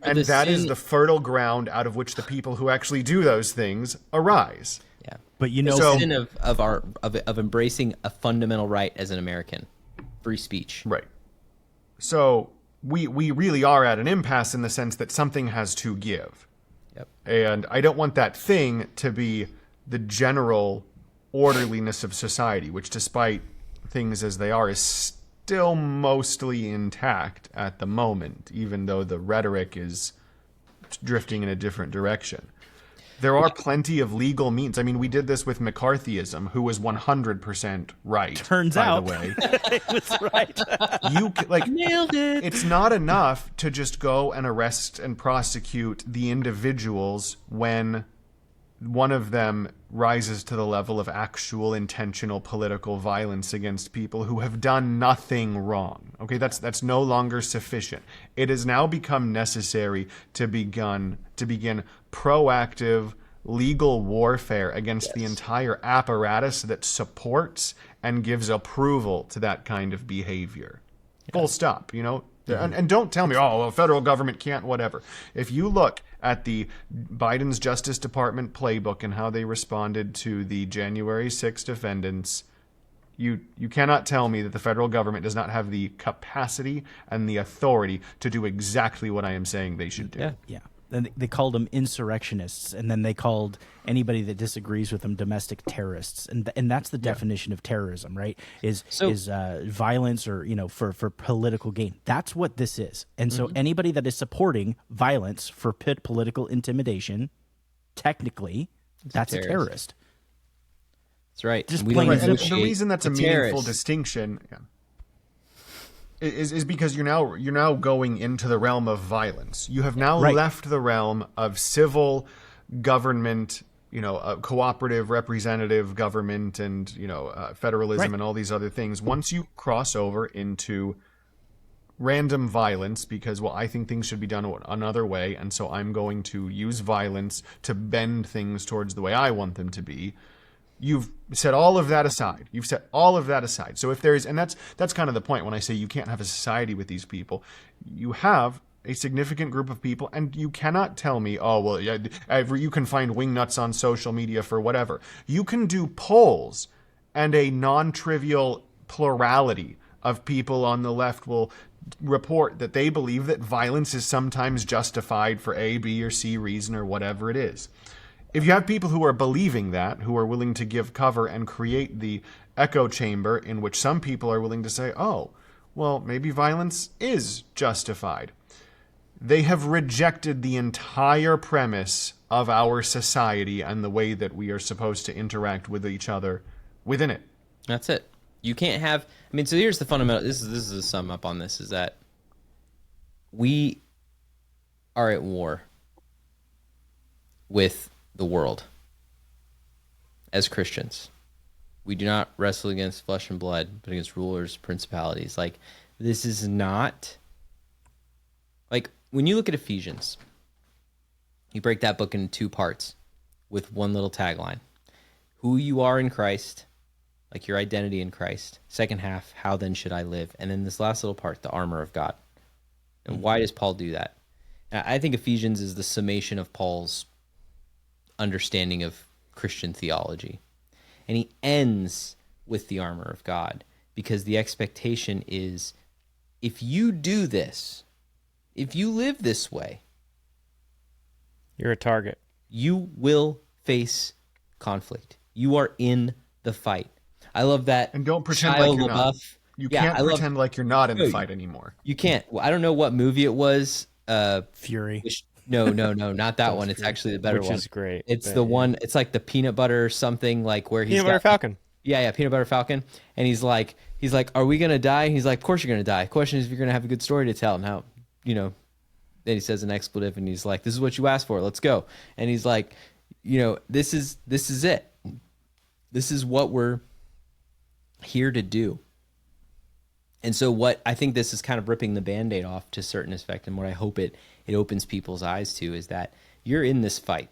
and the that is sin- the fertile ground out of which the people who actually do those things arise. Yeah. But you The know, sin of embracing a fundamental right as an American, free speech. Right. So we really are at an impasse in the sense that something has to give. Yep. And I don't want that thing to be the general orderliness of society, which, despite things as they are, is still mostly intact at the moment, even though the rhetoric is drifting in a different direction. There are plenty of legal means. I mean, we did this with McCarthyism, who was 100% right. turns by out the way. it was right. Nailed it. It's not enough to just go and arrest and prosecute the individuals when one of them rises to the level of actual intentional political violence against people who have done nothing wrong. Okay, that's no longer sufficient. It has now become necessary to begin proactive legal warfare against the entire apparatus that supports and gives approval to that kind of behavior. Full stop, you know? And don't tell me, oh, well, federal government can't, whatever. If you look at the Biden's Justice Department playbook and how they responded to the January 6 defendants, you cannot tell me that the federal government does not have the capacity and the authority to do exactly what I am saying they should do. Yeah. Yeah. And they called them insurrectionists, and then they called anybody that disagrees with them domestic terrorists, and that's the definition of terrorism, right? Is violence or for political gain. That's what this is, and so anybody that is supporting violence for political intimidation, technically, that's a terrorist. That's right. Just We plain don't and simple. The reason that's a the meaningful terrorists. distinction is because you're now going into the realm of violence. You have now left the realm of civil government, cooperative representative government, and federalism and all these other things. Once you cross over into random violence, because I think things should be done another way, and so I'm going to use violence to bend things towards the way I want them to be. You've set all of that aside. So if there's, and that's kind of the point when I say you can't have a society with these people. You have a significant group of people, and you cannot tell me, oh, well, yeah, you can find wingnuts on social media for whatever. You can do polls, and a non-trivial plurality of people on the left will report that they believe that violence is sometimes justified for A, B, or C reason, or whatever it is. If you have people who are believing that, who are willing to give cover and create the echo chamber in which some people are willing to say, oh, well, maybe violence is justified, they have rejected the entire premise of our society and the way that we are supposed to interact with each other within it. That's it. You can't have. I mean, so here's the fundamental. This is a sum up on this: is that we are at war with the world as Christians. We do not wrestle against flesh and blood, but against rulers, principalities. Like, this is not like when you look at Ephesians, you break that book into two parts with one little tagline: who you are in Christ, like your identity in Christ. Second half, how then should I live? And then this last little part, the armor of God. And why does Paul do that? I think Ephesians is the summation of Paul's understanding of Christian theology. And he ends with the armor of God because the expectation is, if you do this, if you live this way, You're a target. you will face conflict. You are in the fight. I love that. And don't pretend Shia like you're not. LaBeouf. You Yeah, can't I love- pretend like you're not in the No, fight anymore. You can't. Well, I don't know what movie it was. Fury. No, not that one. It's actually the better Which one. is great. It's but the yeah. one. It's like the peanut butter something, like where he's Peanut Butter got- Falcon. Yeah, peanut butter falcon. And he's like, are we gonna die? He's like, of course you're gonna die. Question is if you're gonna have a good story to tell. And how, then he says an expletive, and he's like, this is what you asked for. Let's go. And he's like, this is it. This is what we're here to do. And so what I think this is kind of ripping the Band-Aid off to a certain effect, and what I hope it opens people's eyes to is that you're in this fight.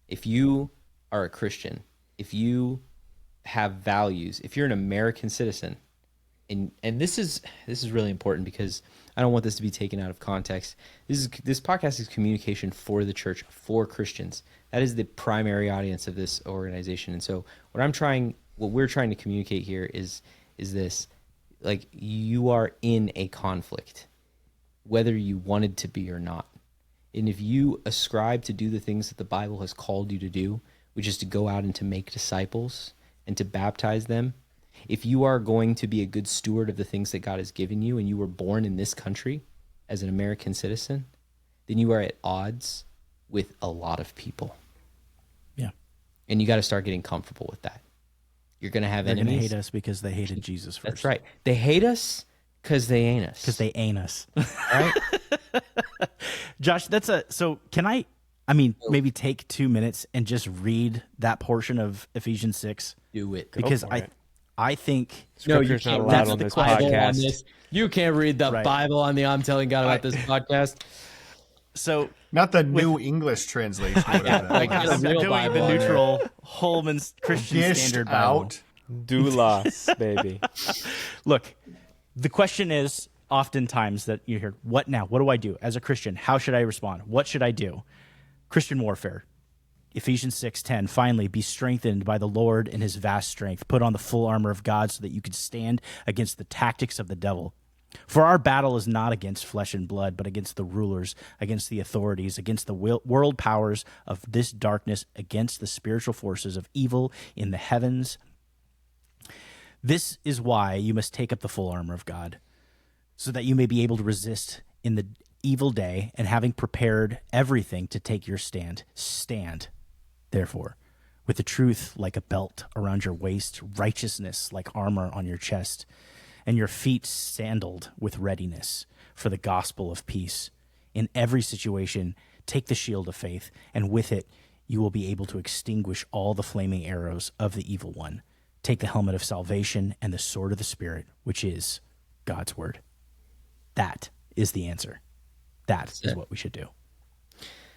If you are a Christian, if you have values, if you're an American citizen, and this is really important because I don't want this to be taken out of context. This podcast is communication for the church, for Christians. That is the primary audience of this organization. And so what we're trying to communicate here is this: like, you are in a conflict, whether you wanted to be or not. And if you ascribe to do the things that the Bible has called you to do, which is to go out and to make disciples and to baptize them, if you are going to be a good steward of the things that God has given you, and you were born in this country as an American citizen, then you are at odds with a lot of people. Yeah. And you got to start getting comfortable with that. You're going to have They're going enemies. to hate us because they hated Jesus first. That's right. They hate us because they ain't us. Because they ain't us. Right? Josh, so can I maybe take 2 minutes and just read that portion of Ephesians 6? Do it. Because I think Scripture's not allowed on this podcast. You can't read the Right. Bible on the I'm Telling God About This podcast. so. Not the New English translation. Whatever that Like, was. a I'm real doing Bible the on there. neutral Holman's Christian Dished Standard Bible. out. Doulas, baby. Look, the question is oftentimes that you hear, what now? What do I do as a Christian? How should I respond? What should I do? Christian warfare. Ephesians 6:10, finally, be strengthened by the Lord in his vast strength. Put on the full armor of God so that you can stand against the tactics of the devil. For our battle is not against flesh and blood, but against the rulers, against the authorities, against the world powers of this darkness, against the spiritual forces of evil in the heavens. This is why you must take up the full armor of God, so that you may be able to resist in the evil day, and having prepared everything to take your stand, stand, therefore, with the truth like a belt around your waist, righteousness like armor on your chest, and your feet sandaled with readiness for the gospel of peace. In every situation, take the shield of faith, and with it you will be able to extinguish all the flaming arrows of the evil one. Take the helmet of salvation and the sword of the Spirit, which is God's word. That is the answer. That is what we should do.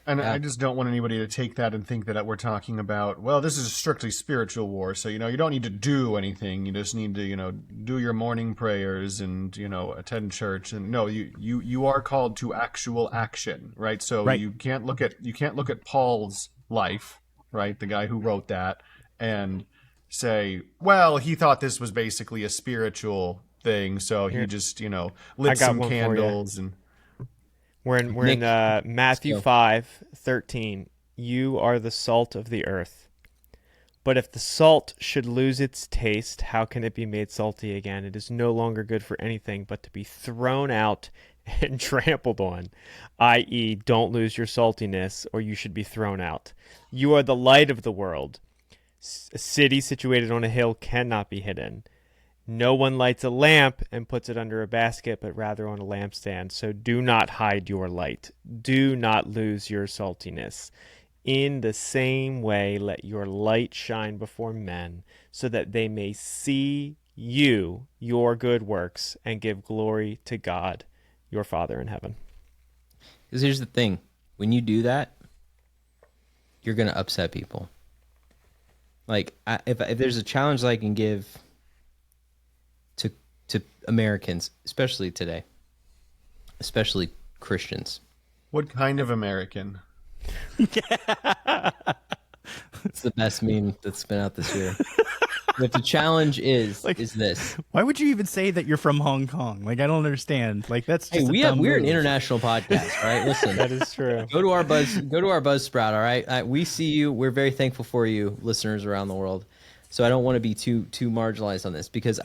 And I just don't want anybody to take that and think that we're talking about, well, this is a strictly spiritual war. So, you don't need to do anything. You just need to, do your morning prayers and, attend church. And no, you are called to actual action, right? So Right. you can't look at Paul's life, right? The guy who wrote that, and say, well, he thought this was basically a spiritual thing. So he just, lit some one for you. candles and We're in Matthew 5:13. You are the salt of the earth. But if the salt should lose its taste, how can it be made salty again? It is no longer good for anything but to be thrown out and trampled on, i.e., don't lose your saltiness, or you should be thrown out. You are the light of the world. A city situated on a hill cannot be hidden. No one lights a lamp and puts it under a basket, but rather on a lampstand. So do not hide your light. Do not lose your saltiness. In the same way, let your light shine before men, so that they may see you, your good works, and give glory to God, your Father in heaven. Because here's the thing. When you do that, you're going to upset people. Like, if there's a challenge that I can give to Americans, especially today, especially Christians. what kind of American? It's the best meme that's been out this year. But the challenge is this. Why would you even say that you're from Hong Kong? Like, I don't understand. Like, that's just We're an international podcast, right? Listen, That is true. go to our Buzzsprout, all right? We see you. We're very thankful for you, listeners around the world. So I don't want to be too marginalized on this, because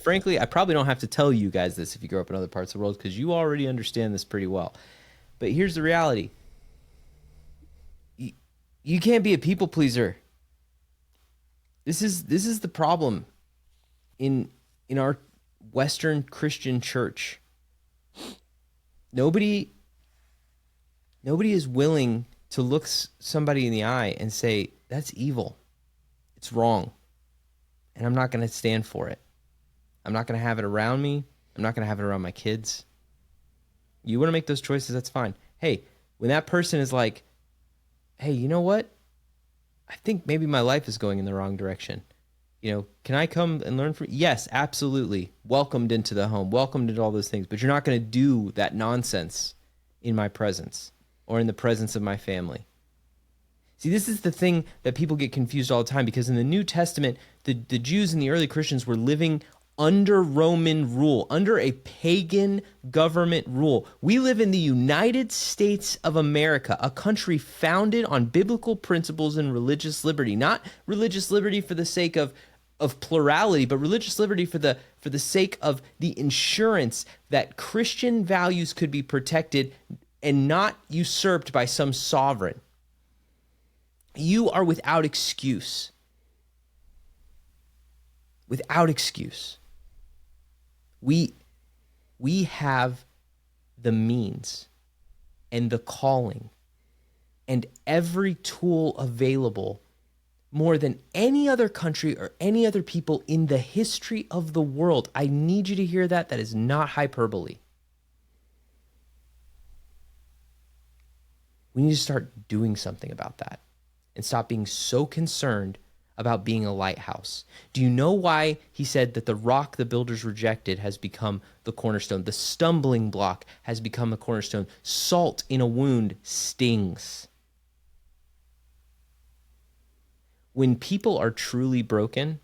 frankly, I probably don't have to tell you guys this if you grow up in other parts of the world, because you already understand this pretty well. But here's the reality. You can't be a people pleaser. This is the problem in our Western Christian church. Nobody is willing to look somebody in the eye and say, that's evil. It's wrong. And I'm not going to stand for it. I'm not going to have it around me. I'm not going to have it around my kids. You want to make those choices, that's fine. Hey, when that person is like, hey, you know what? I think maybe my life is going in the wrong direction. can I come and learn from you? Yes, absolutely. Welcomed into the home, welcomed into all those things, but you're not going to do that nonsense in my presence or in the presence of my family. See, this is the thing that people get confused all the time, because in the New Testament, the Jews and the early Christians were living under Roman rule, under a pagan government rule. We live in the United States of America, a country founded on biblical principles and religious liberty. Not religious liberty for the sake of plurality, but religious liberty for the sake of the insurance that Christian values could be protected and not usurped by some sovereign. You are without excuse. Without excuse. We have the means and the calling and every tool available more than any other country or any other people in the history of the world. I need you to hear that. That is not hyperbole. We need to start doing something about that and stop being so concerned about being a lighthouse. Do you know why he said that the rock the builders rejected has become the cornerstone? The stumbling block has become the cornerstone. Salt in a wound stings. When people are truly broken,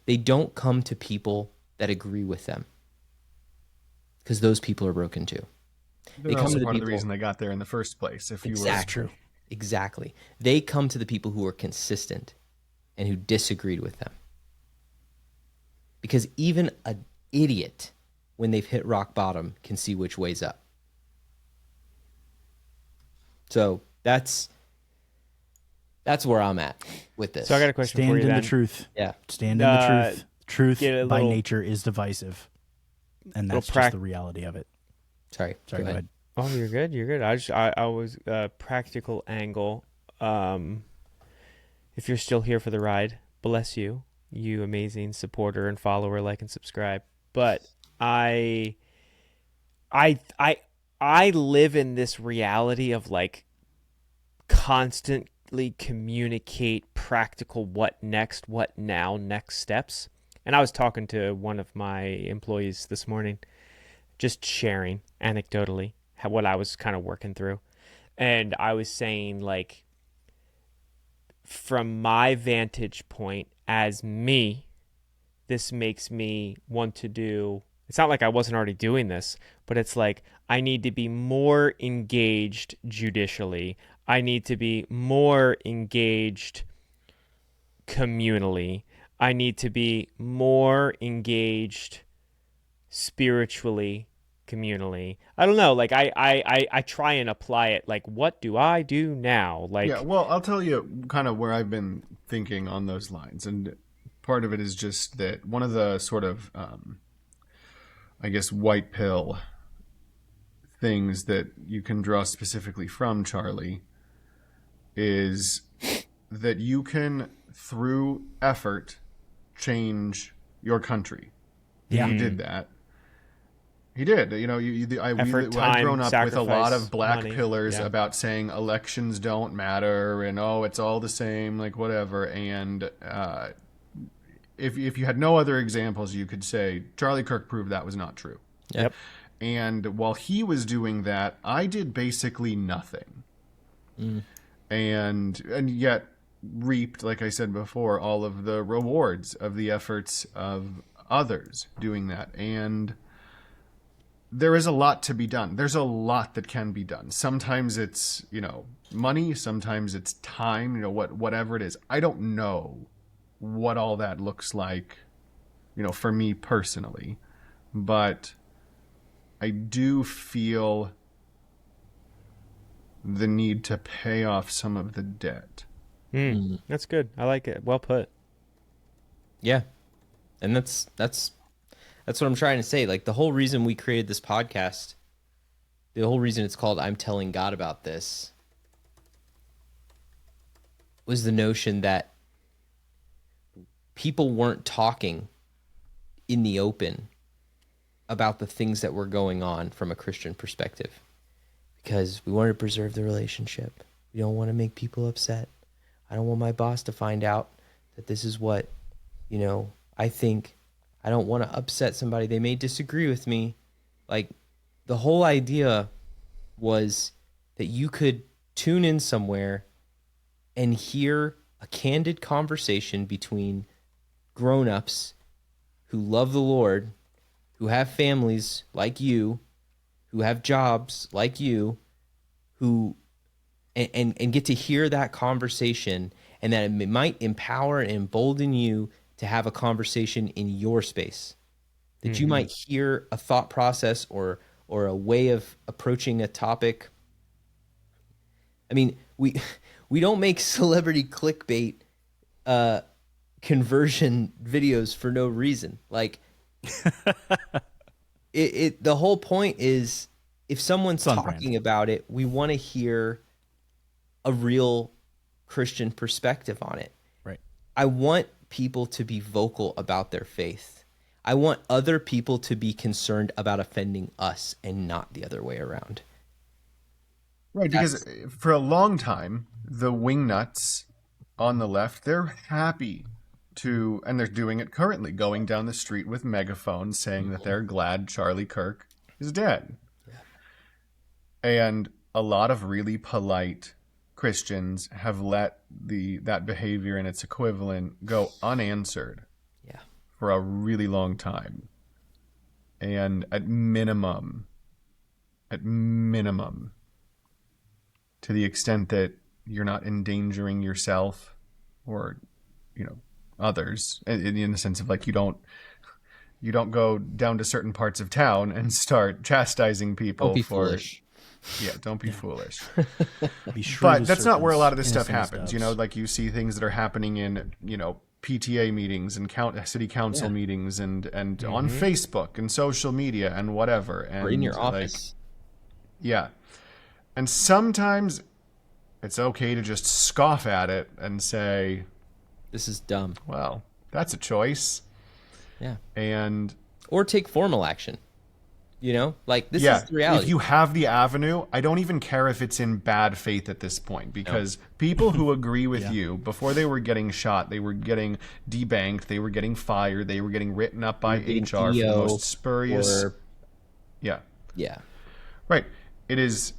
they don't come to people that agree with them, because those people are broken too. They're also part of the reason they got there in the first place. If you Exactly. Exactly. They come to the people who are consistent and who disagreed with them. Because even an idiot, when they've hit rock bottom, can see which way's up. So that's where I'm at with this. So I got a question for you Stand in then. the truth. Yeah. Stand in the truth. Truth get a by little- nature is divisive. And that's Little just the reality of it. Sorry, Sorry, go ahead. Oh, you're good. You're good. I was practical angle. If you're still here for the ride, bless you, you amazing supporter and follower, like and subscribe. But I live in this reality of like constantly communicate practical what next, what now, next steps. And I was talking to one of my employees this morning, just sharing anecdotally what I was kind of working through. And I was saying, like, from my vantage point as me, this makes me want to do, it's not like I wasn't already doing this, but it's like I need to be more engaged judicially. I need to be more engaged communally. I need to be more engaged spiritually, communally. I don't know, like I try and apply it, like, what do I do now? Like, yeah, well, I'll tell you kind of where I've been thinking on those lines, and part of it is just that one of the sort of I guess white pill things that you can draw specifically from Charlie is that you can, through effort, change your country. Yeah. He did that. He did. You know, Effort, I've grown time, up with a lot sacrifice, of black money. pillars Yeah. about saying elections don't matter and, oh, it's all the same, like whatever. And if you had no other examples, you could say Charlie Kirk proved that was not true. Yep. And while he was doing that, I did basically nothing. And yet reaped, like I said before, all of the rewards of the efforts of others doing that. And there is a lot to be done. There's a lot that can be done. Sometimes it's, money, sometimes it's time, whatever it is. I don't know what all that looks like, for me personally, but I do feel the need to pay off some of the debt. That's good. I like it. Well put. Yeah. And that's what I'm trying to say. Like, the whole reason we created this podcast, the whole reason it's called I'm Telling God About This, was the notion that people weren't talking in the open about the things that were going on from a Christian perspective, because we wanted to preserve the relationship. We don't want to make people upset. I don't want my boss to find out that this is what, I think I don't want to upset somebody. They may disagree with me. Like, the whole idea was that you could tune in somewhere and hear a candid conversation between grown-ups who love the Lord, who have families like you, who have jobs like you, who and get to hear that conversation, and that it might empower and embolden you to have a conversation in your space. That you might hear a thought process or a way of approaching a topic. I mean, we don't make celebrity clickbait conversion videos for no reason. Like, the whole point is, if someone's talking about it, we want to hear a real Christian perspective on it. Right. I want people to be vocal about their faith. I want other people to be concerned about offending us and not the other way around. Right, because for a long time, the wingnuts on the left, they're happy to, and they're doing it currently, going down the street with megaphones saying that they're glad Charlie Kirk is dead. Yeah. And a lot of really polite Christians have let that behavior and its equivalent go unanswered for a really long time. And at minimum, to the extent that you're not endangering yourself or, others, in the sense of, like, you don't go down to certain parts of town and start chastising people. Don't be foolish. Yeah, don't be foolish. But that's not where a lot of this stuff happens. Like, you see things that are happening in, PTA meetings and city council meetings and on Facebook and social media and whatever. And, or in your office. Yeah. And sometimes it's okay to just scoff at it and say, this is dumb. Well, that's a choice. Yeah. Or take formal action. Like, this is the reality. If you have the avenue, I don't even care if it's in bad faith at this point, because people who agree with you, before they were getting shot, they were getting debanked, they were getting fired, they were getting written up by HR for the most spurious. Yeah. Right. It is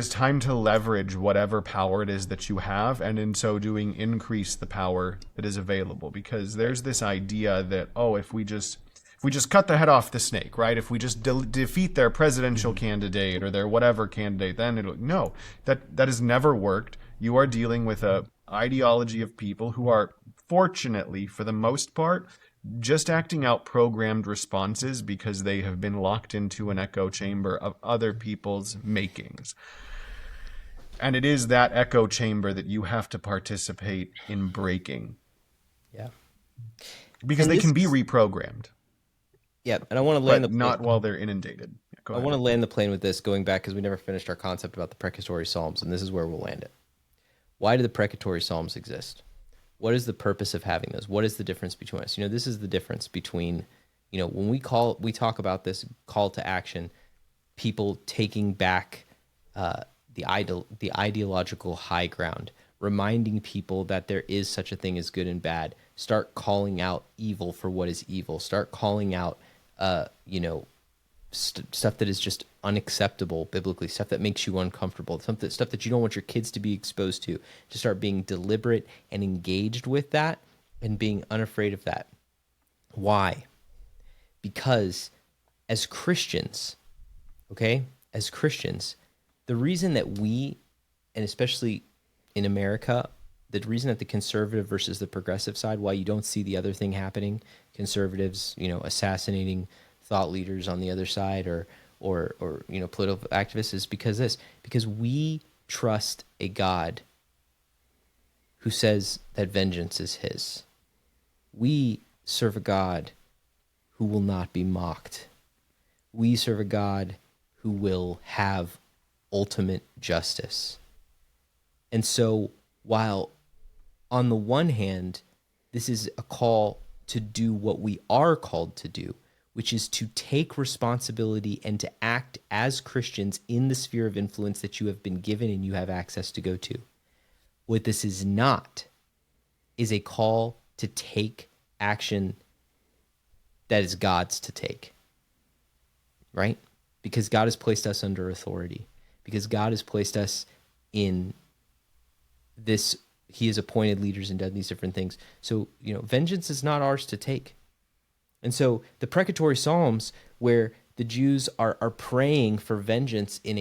time to leverage whatever power it is that you have, and in so doing, increase the power that is available. Because there's this idea that, if we just cut the head off the snake, right? If we just defeat their presidential candidate or their whatever candidate, then no, that has never worked. You are dealing with a ideology of people who are, fortunately, for the most part, just acting out programmed responses because they have been locked into an echo chamber of other people's makings. And it is that echo chamber that you have to participate in breaking. Yeah. Because they can be reprogrammed. Yeah, and I want to land not while they're inundated. I want to land the plane with this, going back, because we never finished our concept about the precatory psalms, and this is where we'll land it. Why do the precatory psalms exist? What is the purpose of having those? What is the difference between us? This is the difference between, when we talk about this call to action, people taking back the ideological high ground, reminding people that there is such a thing as good and bad. Start calling out evil for what is evil. Start calling out, stuff that is just unacceptable biblically, stuff that makes you uncomfortable, stuff that you don't want your kids to be exposed to start being deliberate and engaged with that and being unafraid of that. Why? Because as Christians, the reason that we, and especially in America, the reason that the conservative versus the progressive side, why you don't see the other thing happening, conservatives, assassinating thought leaders on the other side or political activists, is because we trust a God who says that vengeance is his. We serve a God who will not be mocked. We serve a God who will have ultimate justice. And so, while on the one hand, this is a call to do what we are called to do, which is to take responsibility and to act as Christians in the sphere of influence that you have been given and you have access to go to. What this is not is a call to take action that is God's to take, right? Because God has placed us under authority, because God has placed us in this, he has appointed leaders and done these different things. So, vengeance is not ours to take. And so the precatory Psalms, where the Jews are praying for vengeance in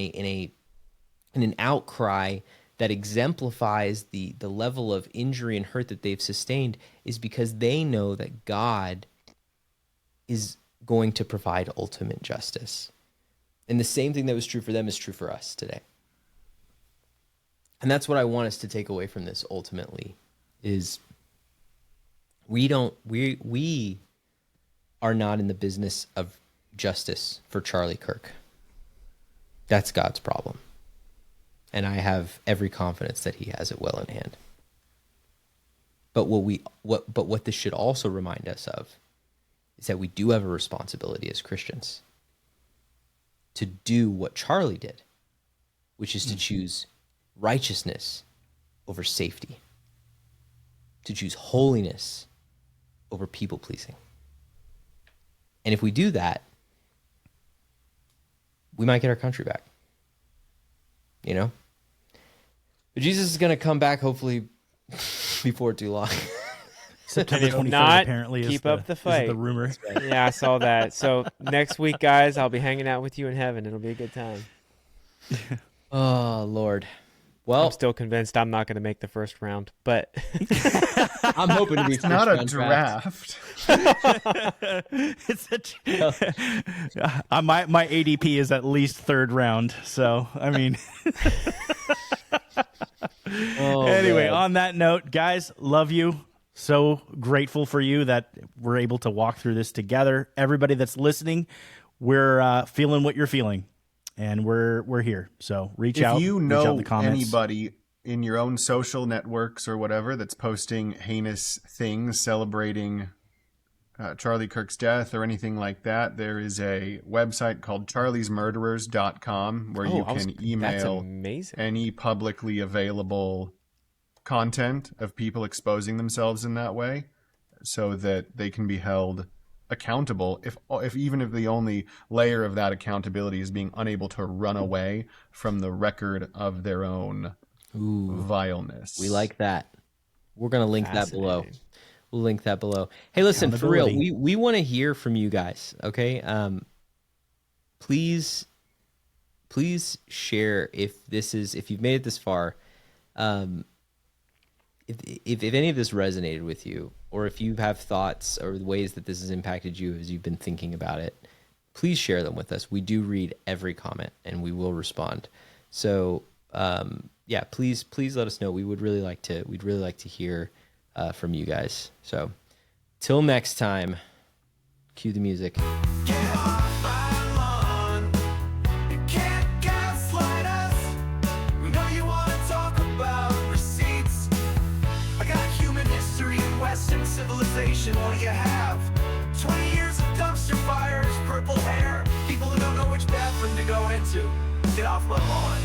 an outcry that exemplifies the level of injury and hurt that they've sustained, is because they know that God is going to provide ultimate justice. And the same thing that was true for them is true for us today. And that's what I want us to take away from this ultimately, is we are not in the business of justice for Charlie Kirk. That's God's problem. And I have every confidence that he has it well in hand. But what this should also remind us of is that we do have a responsibility as Christians to do what Charlie did, which is to choose righteousness over safety, to choose holiness over people pleasing. And if we do that, we might get our country back, But Jesus is going to come back hopefully before too long. September 23rd not, apparently keep is up the fight. Is the rumor. Yeah, I saw that. So next week, guys, I'll be hanging out with you in heaven. It'll be a good time. Oh, Lord. Well, I'm still convinced I'm not going to make the first round, but I'm hoping to be It's not a draft. It's my ADP is at least third round. So, I mean, anyway, man. on that note, guys, love you. So grateful for you that we're able to walk through this together. Everybody that's listening, we're feeling what you're feeling. And we're here. So reach out. If you reach out in know the comments. anybody in your own social networks or whatever that's posting heinous things celebrating Charlie Kirk's death or anything like that, there is a website called charliesmurderers.com where you can that's email amazing. any publicly available content of people exposing themselves in that way so that they can be held accountable, if even if the only layer of that accountability is being unable to run away from the record of their own vileness. We like that. We're going to link that below. We'll link that below. Hey, listen, for real, we want to hear from you guys, okay? Please share if you've made it this far, if any of this resonated with you, or if you have thoughts or ways that this has impacted you as you've been thinking about it, please share them with us. We do read every comment and we will respond. So, please let us know. We'd really like to hear from you guys. So, till next time, cue the music. What do you have? 20 years of dumpster fires, purple hair, people who don't know which bathroom to go into. Get off my lawn.